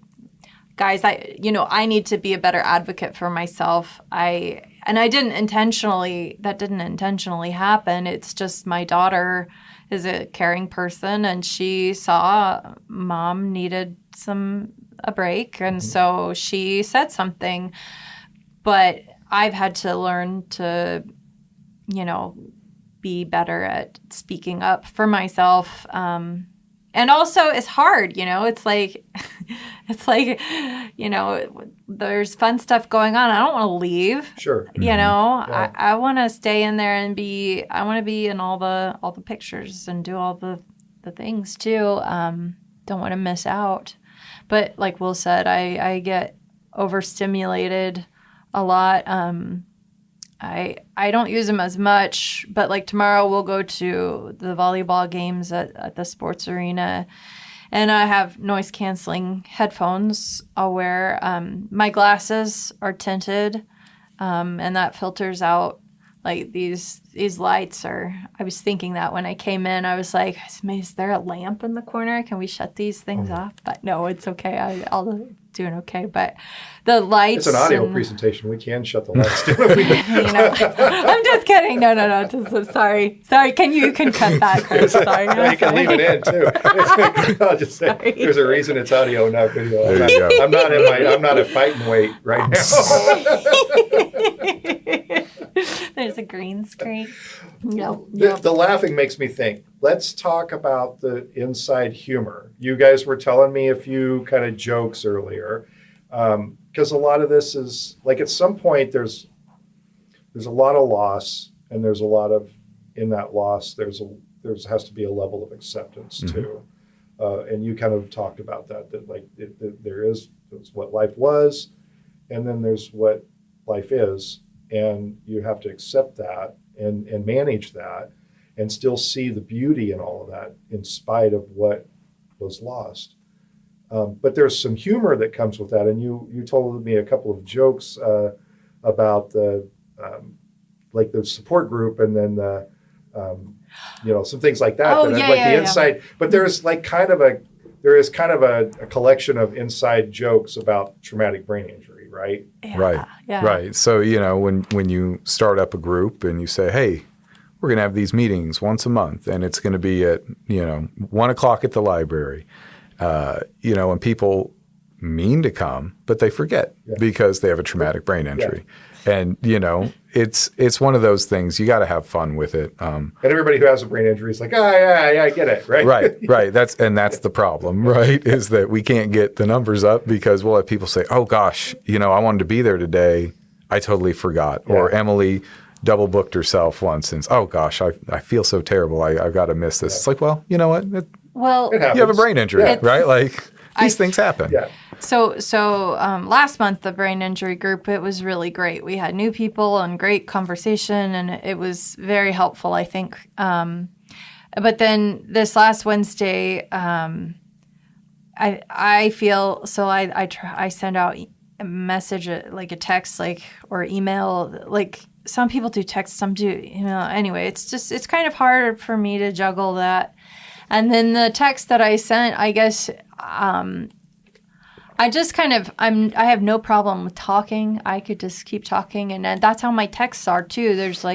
guys, I need to be a better advocate for myself. That didn't intentionally happen. It's just my daughter is a caring person and she saw Mom needed a break. And so she said something, but I've had to learn to, be better at speaking up for myself. And also it's hard, it's like, there's fun stuff going on. I don't want to leave. Sure. I want to stay in there and I want to be in all the pictures and do all the things too. Don't want to miss out. But like Will said, I get overstimulated a lot. I don't use them as much, but like tomorrow we'll go to the volleyball games at the sports arena, and I have noise canceling headphones I'll wear. My glasses are tinted, and that filters out like these lights are, I was thinking that when I came in, I was like, is there a lamp in the corner? Can we shut these things off? But no, it's okay. I'll doing okay. But the lights. It's an audio presentation. We can shut the lights down. I'm just kidding. No. Just, sorry. You can cut that, Chris. Sorry. You can leave it in too. I'll just say there's a reason it's audio, not video. I'm not at fighting weight right now. There's a green screen. No. The laughing makes me think. Let's talk about the inside humor. You guys were telling me a few kind of jokes earlier, because a lot of this is like at some point there's a lot of loss, and there's a lot of in that loss there's has to be a level of acceptance too, and you kind of talked about that like there's what life was, and then there's what life is. And you have to accept that and manage that and still see the beauty in all of that in spite of what was lost. But there's some humor that comes with that. And you told me a couple of jokes about the like the support group and then the some things like that. The inside. But there's like kind of a collection of inside jokes about traumatic brain injury. Right. Yeah, right. So, when you start up a group and you say, hey, we're going to have these meetings once a month and it's going to be at, 1:00 at the library, and people mean to come, but they forget because they have a traumatic brain injury. Yeah. And, it's one of those things. You got to have fun with it. And everybody who has a brain injury is like, I get it. Right. Right. That's the problem, right? Is that we can't get the numbers up because we'll have people say, oh, gosh, I wanted to be there today. I totally forgot. Yeah. Or Emily double booked herself once and, oh, gosh, I feel so terrible. I've got to miss this. Yeah. It's like, well, you know what? You have a brain injury, right? Like these things happen. Yeah. So last month, the brain injury group, it was really great. We had new people and great conversation, and it was very helpful, I think. But then this last Wednesday, I feel so. I send out a message, like a text, or email. Like some people do text, some do email. Anyway, it's kind of hard for me to juggle that. And then the text that I sent, I guess. I have no problem with talking. I could just keep talking. And that's how my texts are too. There's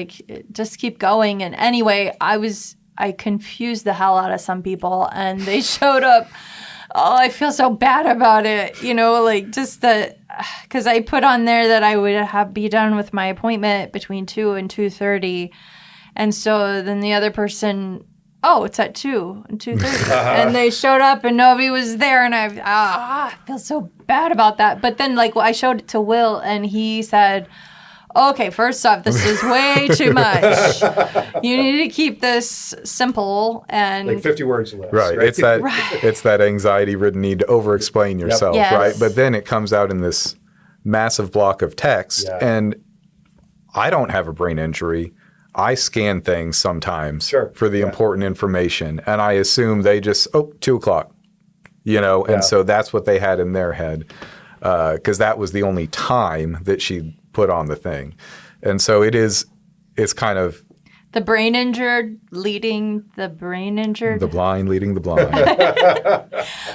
just keep going. And anyway, I confused the hell out of some people and they showed up. Oh, I feel so bad about it. Because I put on there that I would be done with my appointment between 2 and 2:30. And so then the other person, it's at 2 and 2:30. And they showed up and nobody was there. And I feel so bad about that. But then I showed it to Will and he said, okay, first off, this is way too much. You need to keep this simple and 50 words less. Right. It's that anxiety-ridden need to over-explain yourself, right? But then it comes out in this massive block of text. Yeah. And I don't have a brain injury. I scan things sometimes for the important information, and I assume they just 2:00, and so that's what they had in their head because that was the only time that she put on the thing, and so it's kind of the brain injured leading the brain injured, the blind leading the blind.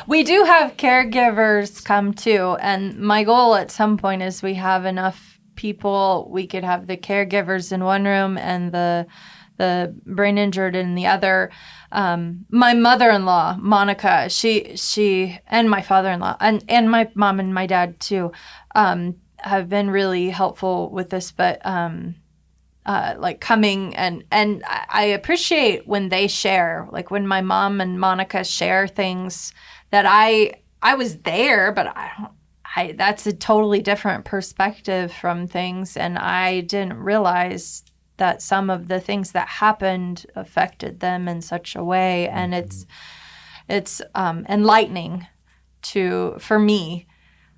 We do have caregivers come too, and my goal at some point is we have enough people, we could have the caregivers in one room and the brain injured in the other. My mother-in-law, Monica, she and my father-in-law and my mom and my dad too, have been really helpful with this. But coming and I appreciate when they share, when my mom and Monica share things that I was there, but that's a totally different perspective from things, and I didn't realize that some of the things that happened affected them in such a way, and it's enlightening for me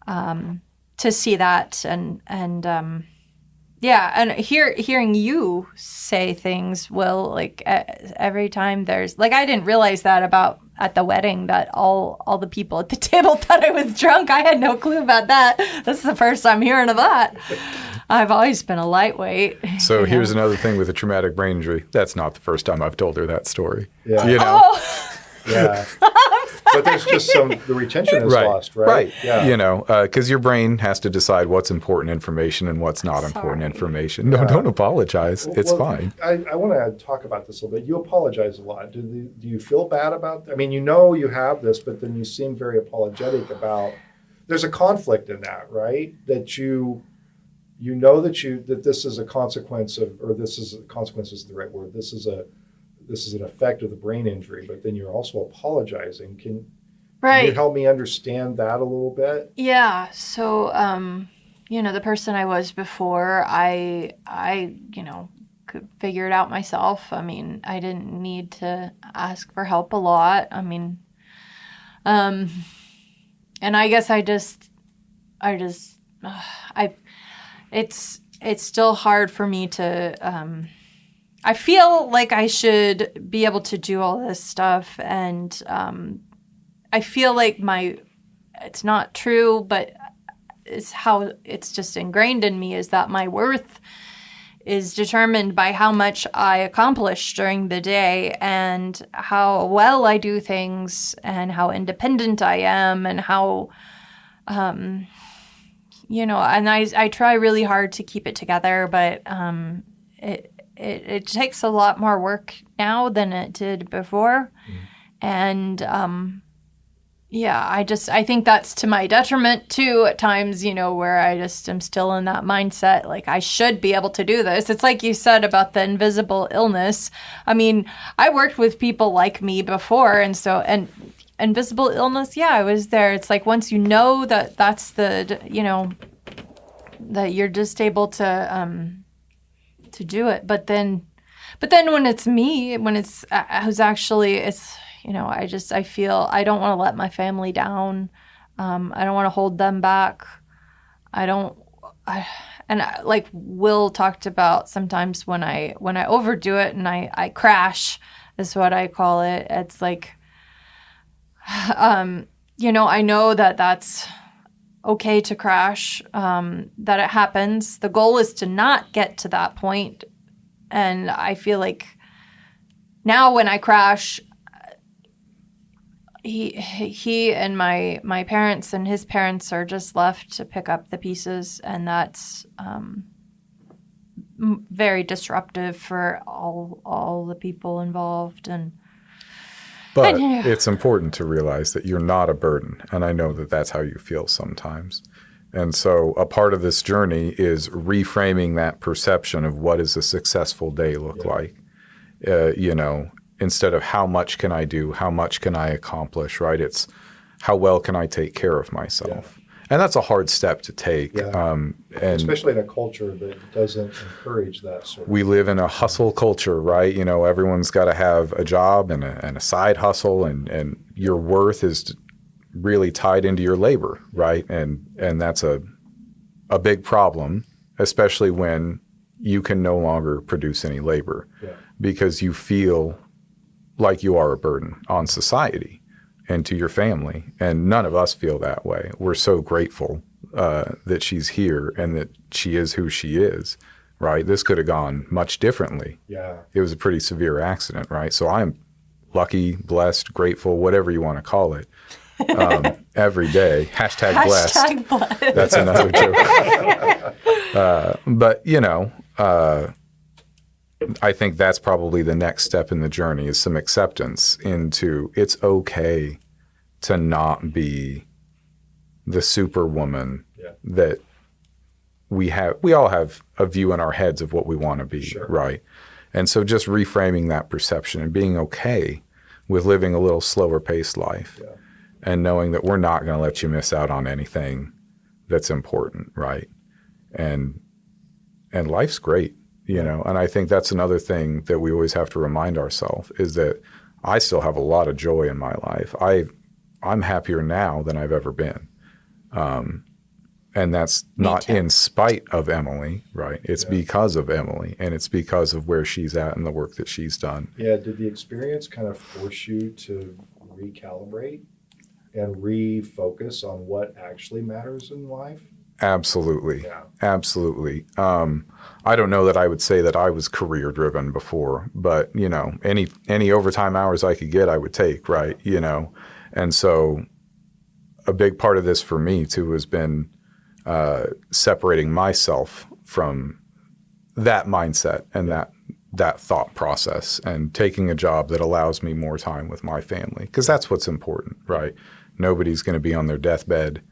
to see that, and hearing you say things, Will, every time there's I didn't realize that about at the wedding that all the people at the table thought I was drunk. I had no clue about that. This is the first I'm hearing of that. I've always been a lightweight. So here's another thing with a traumatic brain injury. That's not the first time I've told her that story. Yeah. You know? Oh. Yeah. But there's just the retention is lost, right? Right. Yeah. You know, because your brain has to decide what's important information and what's not important information. No, don't apologize. It's fine. I want to talk about this a little bit. You apologize a lot. Do you feel bad about that? I mean, you know you have this, but then you seem very apologetic about, there's a conflict in that, right? That you know that this is a consequence of, or consequence is the right word. This is an effect of the brain injury, but then you're also apologizing. Can you help me understand that a little bit? Yeah. So, the person I was before, I could figure it out myself. I mean, I didn't need to ask for help a lot. I mean, and I guess it's still hard for me to, I feel like I should be able to do all this stuff, and I feel like it's not true, but it's how it's just ingrained in me, is that my worth is determined by how much I accomplish during the day and how well I do things and how independent I am and how, and I try really hard to keep it together, but it takes a lot more work now than it did before. And, I think that's to my detriment too at times, where I just am still in that mindset, like I should be able to do this. It's like you said about the invisible illness. I mean, I worked with people like me before, and invisible illness, I was there. It's like once you know that's that you're just able to do it. But then when it's me, I feel I don't want to let my family down. I don't want to hold them back. Like Will talked about, sometimes when I overdo it and I crash is what I call it. It's like, I know that that's okay to crash, that it happens. The goal is to not get to that point. And I feel like now when I crash, he and my parents and his parents are just left to pick up the pieces, and that's very disruptive for all the people involved. But it's important to realize that you're not a burden, and I know that that's how you feel sometimes. And so a part of this journey is reframing that perception of what does a successful day look like, instead of how much can I do, how much can I accomplish, right? It's how well can I take care of myself. Yeah. And that's a hard step to take. Yeah. And especially in a culture that doesn't encourage that sort of We live in a hustle culture, right? Everyone's got to have a job and a side hustle, and your worth is really tied into your labor, right? And that's a big problem, especially when you can no longer produce any labor because you feel like you are a burden on society and to your family. And none of us feel that way. We're so grateful that she's here and that she is who she is, right? This could have gone much differently. Yeah. It was a pretty severe accident, right? So I'm lucky, blessed, grateful, whatever you want to call it, every day. Hashtag blessed. Hashtag blessed. That's another joke. But, I think that's probably the next step in the journey, is some acceptance into it's okay to not be the superwoman that we have. We all have a view in our heads of what we want to be, right? And so just reframing that perception and being okay with living a little slower paced life and knowing that we're not going to let you miss out on anything that's important, right? And life's great. And I think that's another thing that we always have to remind ourselves, is that I still have a lot of joy in my life. I'm happier now than I've ever been. And that's not in spite of Emily, right? It's because of Emily, and it's because of where she's at and the work that she's done. Yeah. Did the experience kind of force you to recalibrate and refocus on what actually matters in life? Absolutely. Yeah. Absolutely. I don't know that I would say that I was career driven before, but any overtime hours I could get, I would take, right? And so a big part of this for me too has been separating myself from that mindset and that thought process, and taking a job that allows me more time with my family, because that's what's important, right? Nobody's going to be on their deathbed,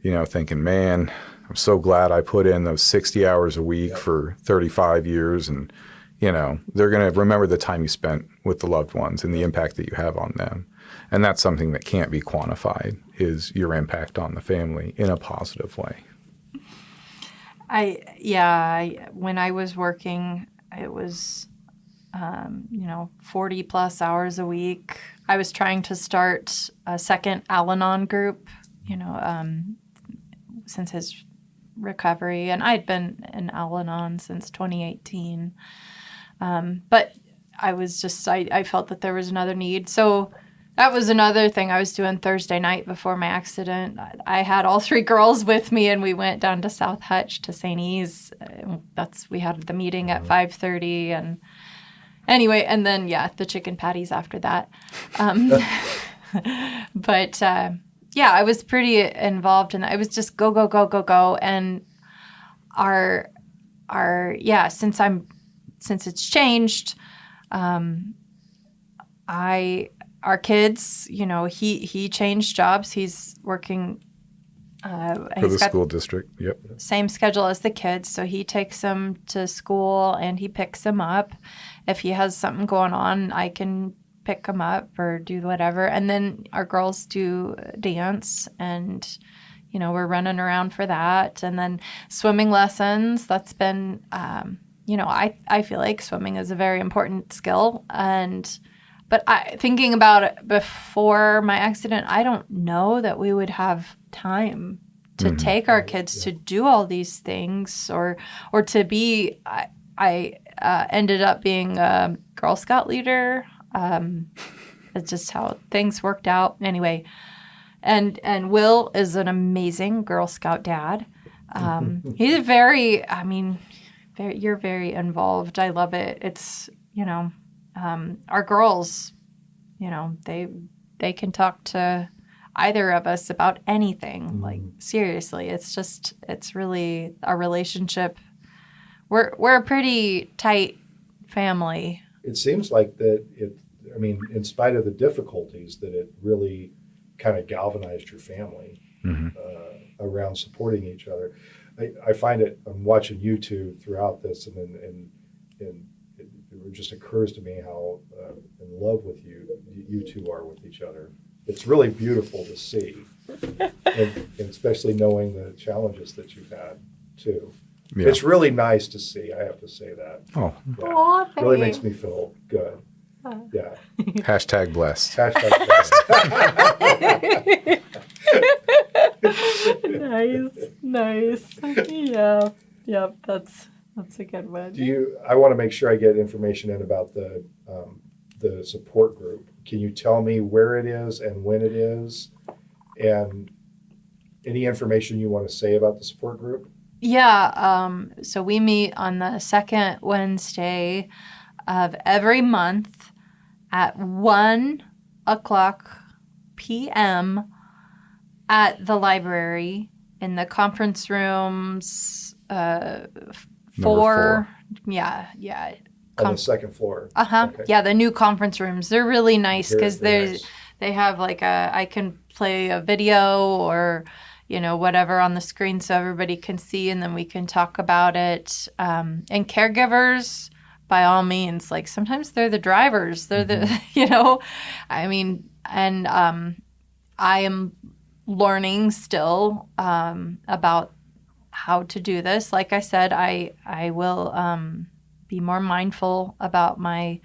thinking, man, I'm so glad I put in those 60 hours a week for 35 years. And, they're going to remember the time you spent with the loved ones and the impact that you have on them. And that's something that can't be quantified, is your impact on the family in a positive way. When I was working, it was, 40 plus hours a week. I was trying to start a second Al-Anon group, since his recovery. And I'd been in Al-Anon since 2018. But I was just, I felt that there was another need. So that was another thing I was doing Thursday night before my accident. I had all 3 girls with me, and we went down to South Hutch to St. E's. We had the meeting at 5:30, and anyway, and then the chicken patties after that. But I was pretty involved in that. It was just go, go, go, go, go, and since it's changed, our kids, he changed jobs. He's working for the school district. Yep. Same schedule as the kids. So he takes them to school and he picks them up. If he has something going on, I can pick them up or do whatever. And then our girls do dance, and, we're running around for that. And then swimming lessons, that's been, I feel like swimming is a very important skill. But thinking about it before my accident, I don't know that we would have time to take our kids to do all these things, or to be. I ended up being a Girl Scout leader. It's just how things worked out. Anyway, and Will is an amazing Girl Scout dad. He's you're very involved. I love it. It's our girls, they can talk to either of us about anything. Like, seriously, it's really our relationship. We're a pretty tight family. It seems like that in spite of the difficulties, that it really kind of galvanized your family around supporting each other. I find I'm watching you two throughout this, and it just occurs to me how in love with you two are with each other. It's really beautiful to see, and especially knowing the challenges that you've had too. Yeah. It's really nice to see. I have to say that. Oh, yeah. Aww, really makes me feel good. Yeah. Hashtag blessed. Hashtag blessed. Nice. Yeah. Yep. That's a good one. I want to make sure I get information in about the support group. Can you tell me where it is and when it is, and any information you want to say about the support group? Yeah. So we meet on the second Wednesday of every month at 1:00 p.m. at the library in the conference rooms. 4. Yeah. On the second floor. Okay. Yeah, the new conference rooms. They're really nice because they have like I can play a video or whatever on the screen so everybody can see, and then we can talk about it. And caregivers, by all means, like sometimes they're the drivers. They're the and I am learning still about how to do this. Like I said, I will be more mindful about my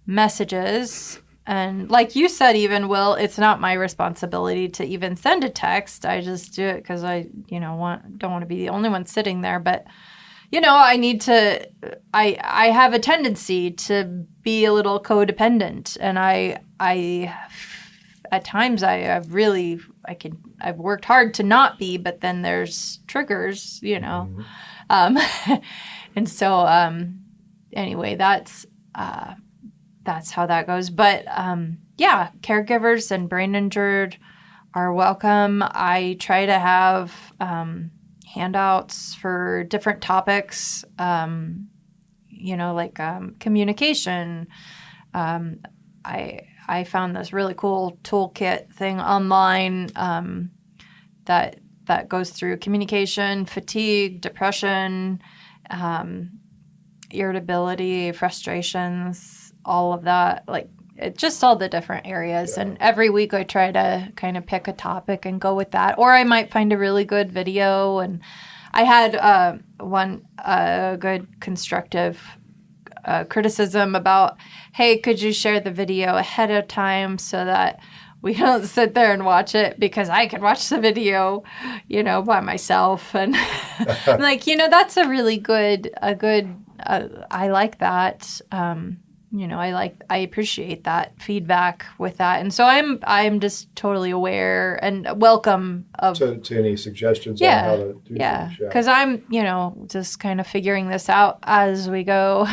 messages. And like you said, even, Will, it's not my responsibility to even send a text. I just do it because I, don't want to be the only one sitting there. But, I need to, I have a tendency to be a little codependent. And I at times I've worked hard to not be, but then there's triggers, and so anyway, that's how that goes. But caregivers and brain injured are welcome. I try to have handouts for different topics, like communication. I found this really cool toolkit thing online that goes through communication, fatigue, depression, irritability, frustrations, all of that, just all the different areas. Yeah. And every week I try to kind of pick a topic and go with that. Or I might find a really good video. And I had one good constructive criticism about, hey, could you share the video ahead of time so that we don't sit there and watch it, because I can watch the video, by myself. And I'm like, that's a really good, I like that. I appreciate that feedback with that. And so I'm just totally aware and welcome of to any suggestions on how to do things. Yeah, because I'm, just kind of figuring this out as we go.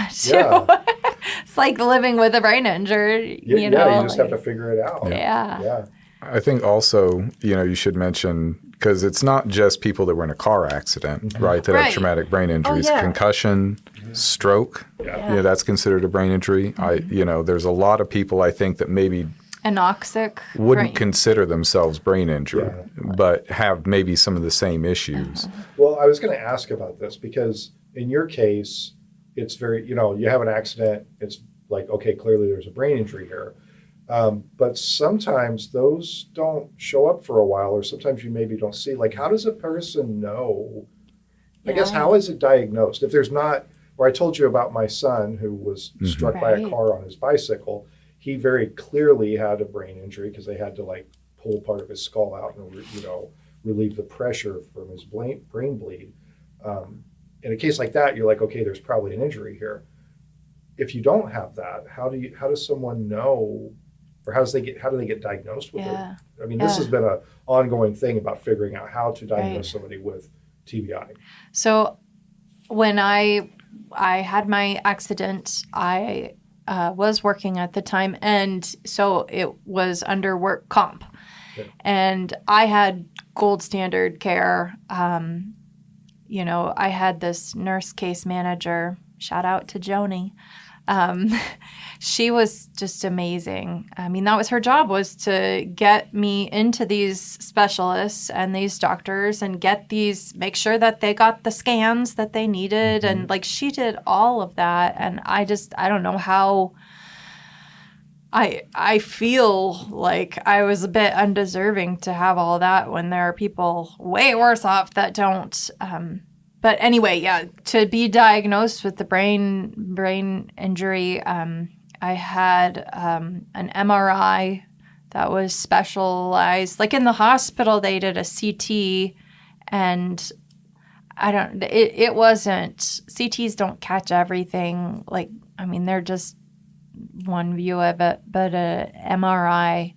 It's like living with a brain injury, you just have to figure it out. Yeah. I think also, you should mention, because it's not just people that were in a car accident, right, that have traumatic brain injuries. Concussion, stroke, that's considered a brain injury. There's a lot of people, I think, that maybe anoxic wouldn't consider themselves brain injured, but have maybe some of the same issues. Well, I was going to ask about this because in your case, it's very, you have an accident. It's like, okay, clearly there's a brain injury here. But sometimes those don't show up for a while, or sometimes you maybe don't see. Like, how does a person know? I guess, how is it diagnosed? If there's not, or I told you about my son who was struck by a car on his bicycle. He very clearly had a brain injury because they had to pull part of his skull out and, relieve the pressure from his brain bleed. In a case like that, you're like, okay, there's probably an injury here. If you don't have that, how does someone know, or how do they get diagnosed with it? I mean, this has been an ongoing thing about figuring out how to diagnose somebody with TBI. So when I had my accident, I was working at the time, and so it was under work comp. Okay. And I had gold standard care. I had this nurse case manager, shout out to Joni. She was just amazing. I mean, that was her job, was to get me into these specialists and these doctors and make sure that they got the scans that they needed. And she did all of that. And I don't know how I feel like I was a bit undeserving to have all that when there are people way worse off that don't. But anyway, to be diagnosed with the brain injury, I had an MRI that was specialized. Like in the hospital, they did a CT, and it wasn't, CTs don't catch everything. They're just one view of it, but a MRI.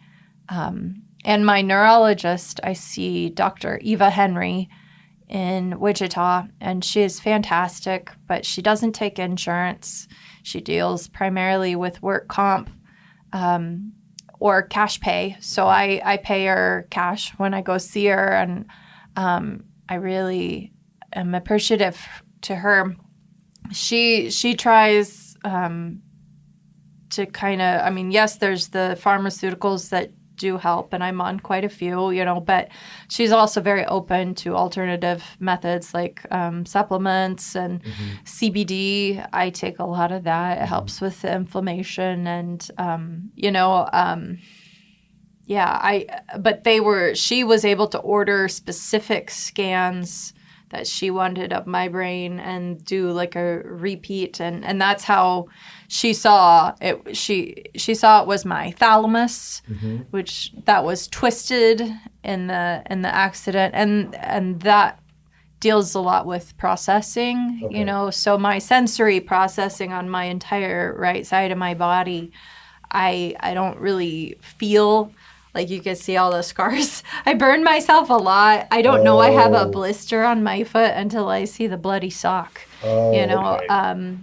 And my neurologist, I see Dr. Eva Henry in Wichita, and she is fantastic, but she doesn't take insurance. She deals primarily with work comp or cash pay. So I pay her cash when I go see her, and I really am appreciative to her. She tries to kind of, yes, there's the pharmaceuticals that do help, and I'm on quite a few, but she's also very open to alternative methods like supplements and CBD. I take a lot of that. It helps with the inflammation, and she was able to order specific scans that she wanted of my brain and do like a repeat, and that's how she saw it. She saw it was my thalamus, which that was twisted in the accident, and that deals a lot with processing. So my sensory processing on my entire right side of my body, I don't really feel Like you could see all the scars. I burned myself a lot. I don't know I have a blister on my foot until I see the bloody sock. Okay.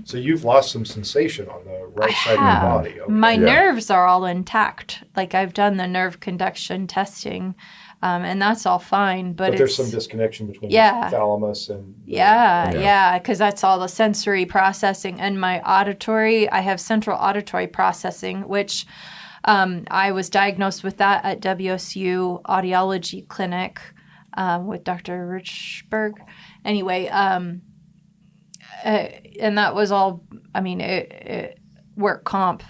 So you've lost some sensation on the right side of your body. Okay. My nerves are all intact. Like I've done the nerve conduction testing, and that's all fine. But there's some disconnection between the thalamus and because that's all the sensory processing. And my auditory, I have central auditory processing, which I was diagnosed with that at WSU Audiology Clinic with Dr. Richberg. Anyway, and that was all, I mean, work comp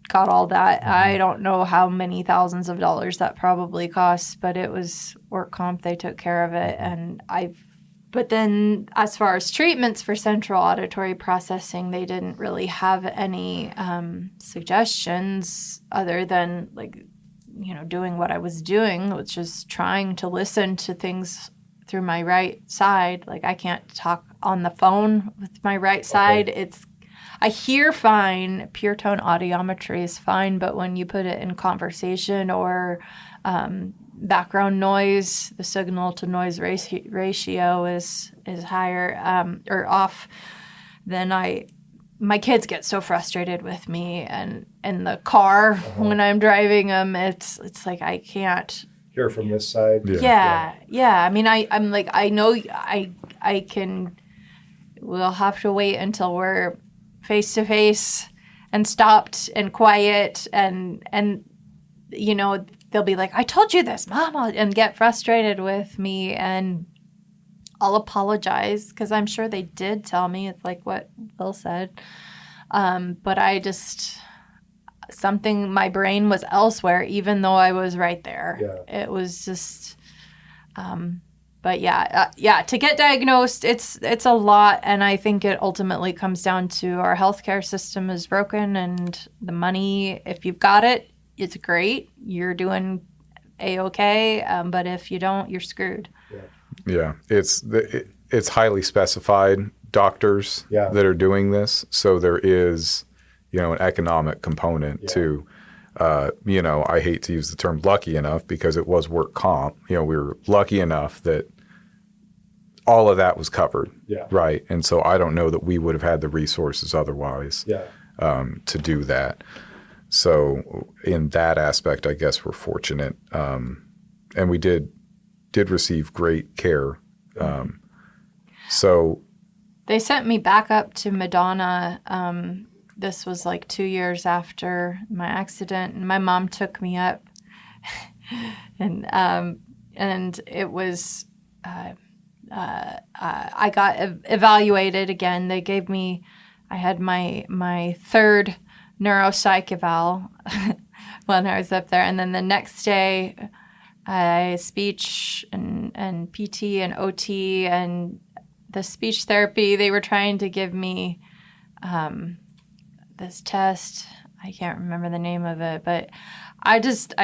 got all that. Mm-hmm. I don't know how many thousands of dollars that probably cost, but it was work comp. They took care of it. And but then as far as treatments for central auditory processing, they didn't really have any suggestions other than doing what I was doing, which is trying to listen to things through my right side. Like I can't talk on the phone with my right side. I hear fine. Pure tone audiometry is fine, but when you put it in conversation or background noise, the signal to noise ratio is higher or off. Then my kids get so frustrated with me, and in the car when I'm driving them, it's like I can't hear from this side. Yeah. I mean, I'm like, I know I can. We'll have to wait until we're face to face and stopped and quiet and they'll be like, I told you this, Mama, and get frustrated with me, and I'll apologize because I'm sure they did tell me. It's like what Will said. But my brain was elsewhere, even though I was right there. Yeah. It was just, but to get diagnosed, it's a lot. And I think it ultimately comes down to our healthcare system is broken, and the money, if you've got it, it's great. You're doing A-okay. But if you don't, you're screwed. Yeah. It's highly specified doctors that are doing this. So there is, an economic component to, I hate to use the term lucky enough because it was work comp. We were lucky enough that all of that was covered. Yeah. Right. And so I don't know that we would have had the resources otherwise to do that. So in that aspect, I guess we're fortunate. And we did receive great care. So they sent me back up to Madonna. This was like 2 years after my accident, and my mom took me up, and it was I got evaluated again. They gave me, I had my third neuropsych eval when I was up there, and then the next day, speech and PT and OT and the speech therapy. They were trying to give me this test. I can't remember the name of it, but I just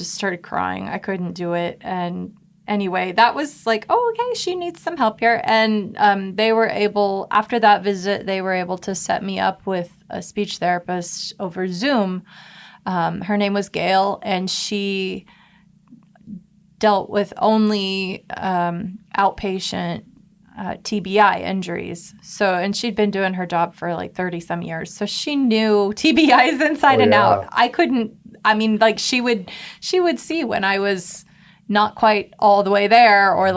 started crying. I couldn't do it. And anyway, that was like, oh, okay, she needs some help here. And they were able, after that visit, they were able to set me up with a speech therapist over Zoom. Her name was Gail, and she dealt with only outpatient TBI injuries. So, and she'd been doing her job for like 30 some years. So she knew TBIs inside and out. She would see when I was not quite all the way there, or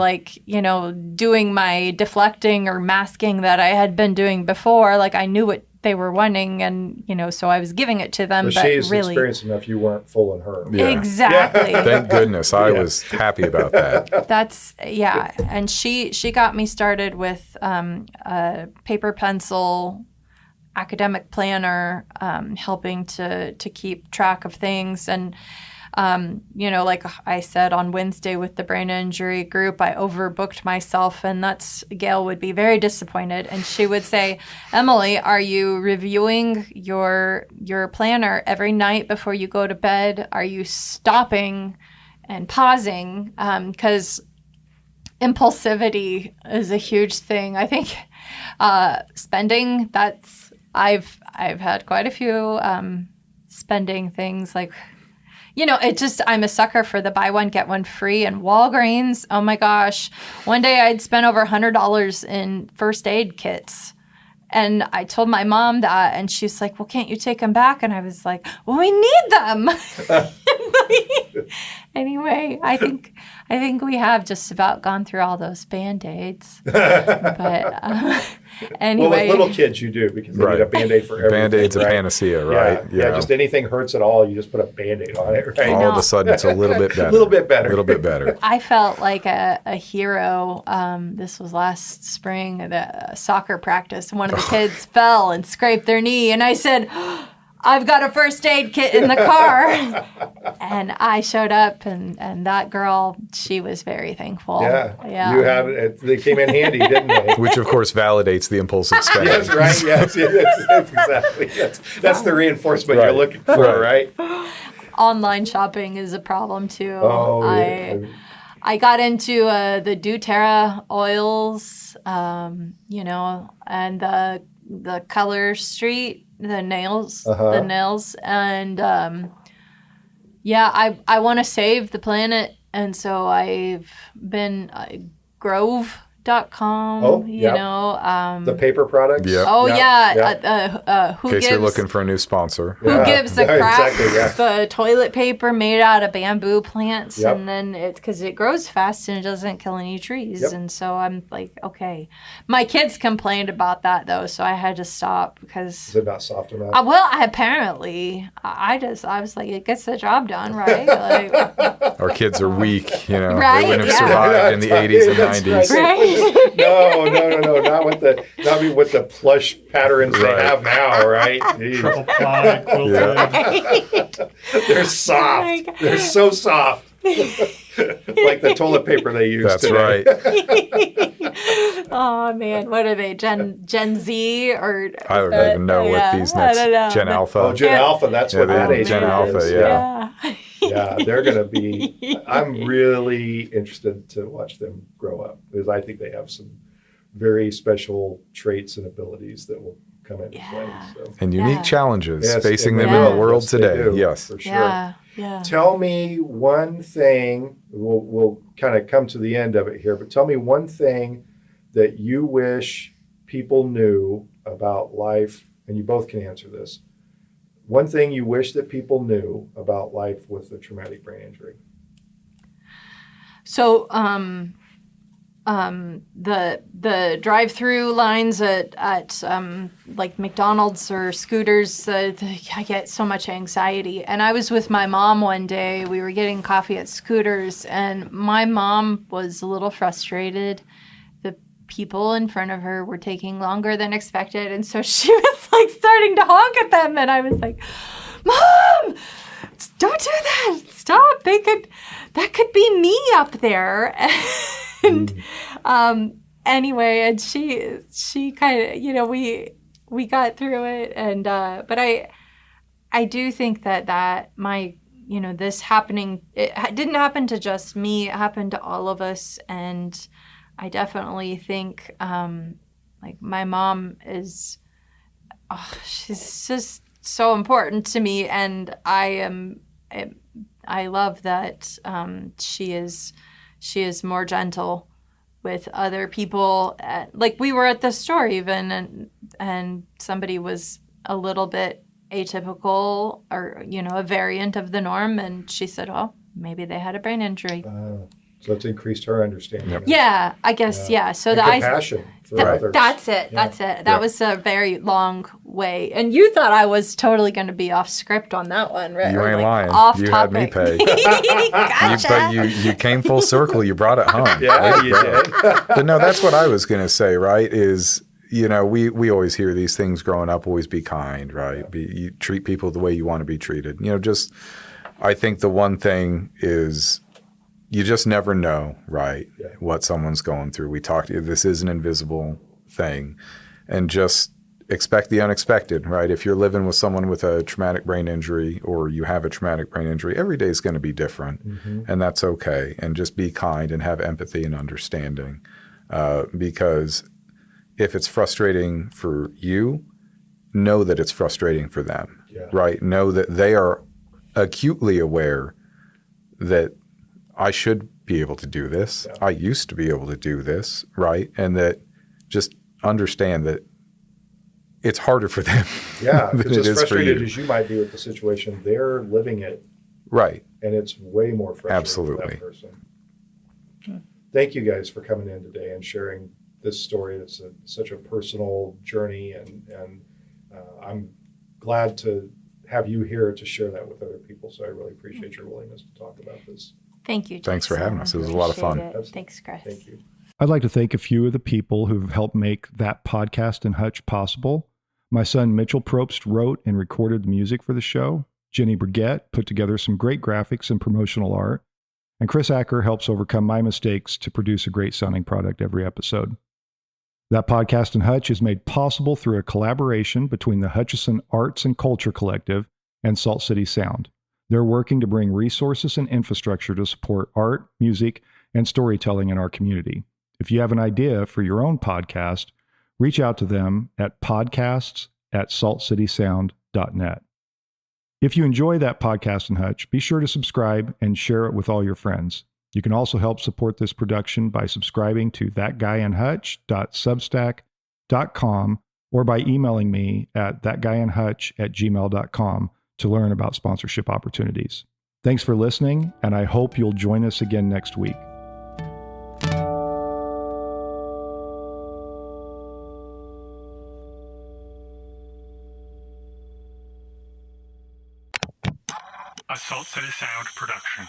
doing my deflecting or masking that I had been doing before. Like I knew what they were wanting, and so I was giving it to them. But she's really experienced enough. You weren't fooling her. Yeah. Exactly. Thank goodness. I was happy about that. That's and she got me started with a paper pencil academic planner, helping to keep track of things. And like I said on Wednesday with the brain injury group, I overbooked myself, and Gail would be very disappointed. And she would say, Emily, are you reviewing your planner every night before you go to bed? Are you stopping and pausing? Because impulsivity is a huge thing. I think spending, I've had quite a few spending things like, I'm a sucker for the buy one, get one free, and Walgreens. Oh my gosh. One day I'd spent over $100 in first aid kits. And I told my mom that, and she's like, well, can't you take them back? And I was like, well, we need them. Anyway, I think we have just about gone through all those Band-Aids. But anyway. Well, with little kids, you do, because they need a Band-Aid for everything. Band-Aid's a panacea, right? Yeah, just anything hurts at all, you just put a Band-Aid on it, right? All of a sudden, it's a little bit better. A little bit better. I felt like a hero. This was last spring at a soccer practice. One of the kids fell and scraped their knee, and I said, I've got a first aid kit in the car. And I showed up, and that girl, she was very thankful. Yeah. You had it. They came in handy, didn't they? Which, of course, validates the impulsive spending. Yes, right. Yes, that's exactly. That's the reinforcement you're looking for, right? Online shopping is a problem, too. Oh, I got into the doTERRA oils, and the Color Street, the nails, and I want to save the planet, and so I've been Grove.com, the paper products. Yep. Oh, in case you're looking for a new sponsor. Who gives a crap? The toilet paper made out of bamboo plants, and then because it grows fast and it doesn't kill any trees. And so I'm like, okay. My kids complained about that, though, so I had to stop because... Is it not soft enough? I was like, it gets the job done, right? Like, our kids are weak, Right? They wouldn't have survived in the 80s and 90s. Right. No, not with the plush patterns they have now, right? Triple ply, quilted. They're soft. They're so soft. Like the toilet paper they use today. That's right. Oh, man. What are they, Gen Z? Or I don't even know what these next... Gen Alpha. Oh, Gen Alpha. That's what that age Gen Alpha, is. yeah. Yeah, they're going to be... I'm really interested to watch them grow up, because I think they have some very special traits and abilities that will come into play. So. And unique challenges facing them in the world today. Yes, for sure. Yeah. Tell me one thing, we'll kind of come to the end of it here, but tell me one thing that you wish people knew about life, and you both can answer this. One thing you wish that people knew about life with a traumatic brain injury. So, the drive-through lines at like McDonald's or Scooters, I get so much anxiety. And I was with my mom one day. We were getting coffee at Scooters, and my mom was a little frustrated. The people in front of her were taking longer than expected, and so she was like starting to honk at them. And I was like, "Mom, don't do that! Stop! That could be me up there." And anyway, and she kind of, we got through it, and but I do think that my, this happening, it didn't happen to just me, it happened to all of us. And I definitely think like my mom is, she's just so important to me, and I love that she is more gentle with other people. Like we were at the store even, and somebody was a little bit atypical, or a variant of the norm, and she said, "Oh, maybe they had a brain injury." So it's increased her understanding. Yep. Yeah, I guess. Yeah. So and compassion for others. That's it. Yeah. That's it. That was a very long way. And you thought I was totally going to be off script on that one, right? You ain't lying. Off you topic. Had me pay. Gotcha. But you came full circle. You brought it home. Yeah, you did. But no, that's what I was going to say. Right? Is we always hear these things growing up. Always be kind. Right? You treat people the way you want to be treated. Just I think the one thing is, you just never know, right, what someone's going through. We talked, this is an invisible thing, and just expect the unexpected, right? If you're living with someone with a traumatic brain injury, or you have a traumatic brain injury, every day is going to be different, and that's okay. And just be kind and have empathy and understanding, because if it's frustrating for you, know that it's frustrating for them, right? Know that they are acutely aware that I should be able to do this. Yeah. I used to be able to do this, right? And that just understand that it's harder for them. Yeah, than because it as is for frustrated you. as you might be with the situation, they're living it. Right. And it's way more frustrating Absolutely. for that person. Thank you guys for coming in today and sharing this story. It's such a personal journey, and I'm glad to have you here to share that with other people. So I really appreciate your willingness to talk about this. Thank you, Jason. Thanks for having us. It was a lot of fun. Thanks, Chris. Thank you. I'd like to thank a few of the people who've helped make that podcast and Hutch possible. My son Mitchell Probst wrote and recorded the music for the show. Jenny Brigette put together some great graphics and promotional art. And Chris Acker helps overcome my mistakes to produce a great sounding product every episode. That podcast and Hutch is made possible through a collaboration between the Hutchison Arts and Culture Collective and Salt City Sound. They're working to bring resources and infrastructure to support art, music, and storytelling in our community. If you have an idea for your own podcast, reach out to them at podcasts@saltcitysound.net. If you enjoy that podcast and Hutch, be sure to subscribe and share it with all your friends. You can also help support this production by subscribing to thatguyandhutch.substack.com or by emailing me at thatguyandhutch@gmail.com to learn about sponsorship opportunities. Thanks for listening, and I hope you'll join us again next week. A Salt City Sound production.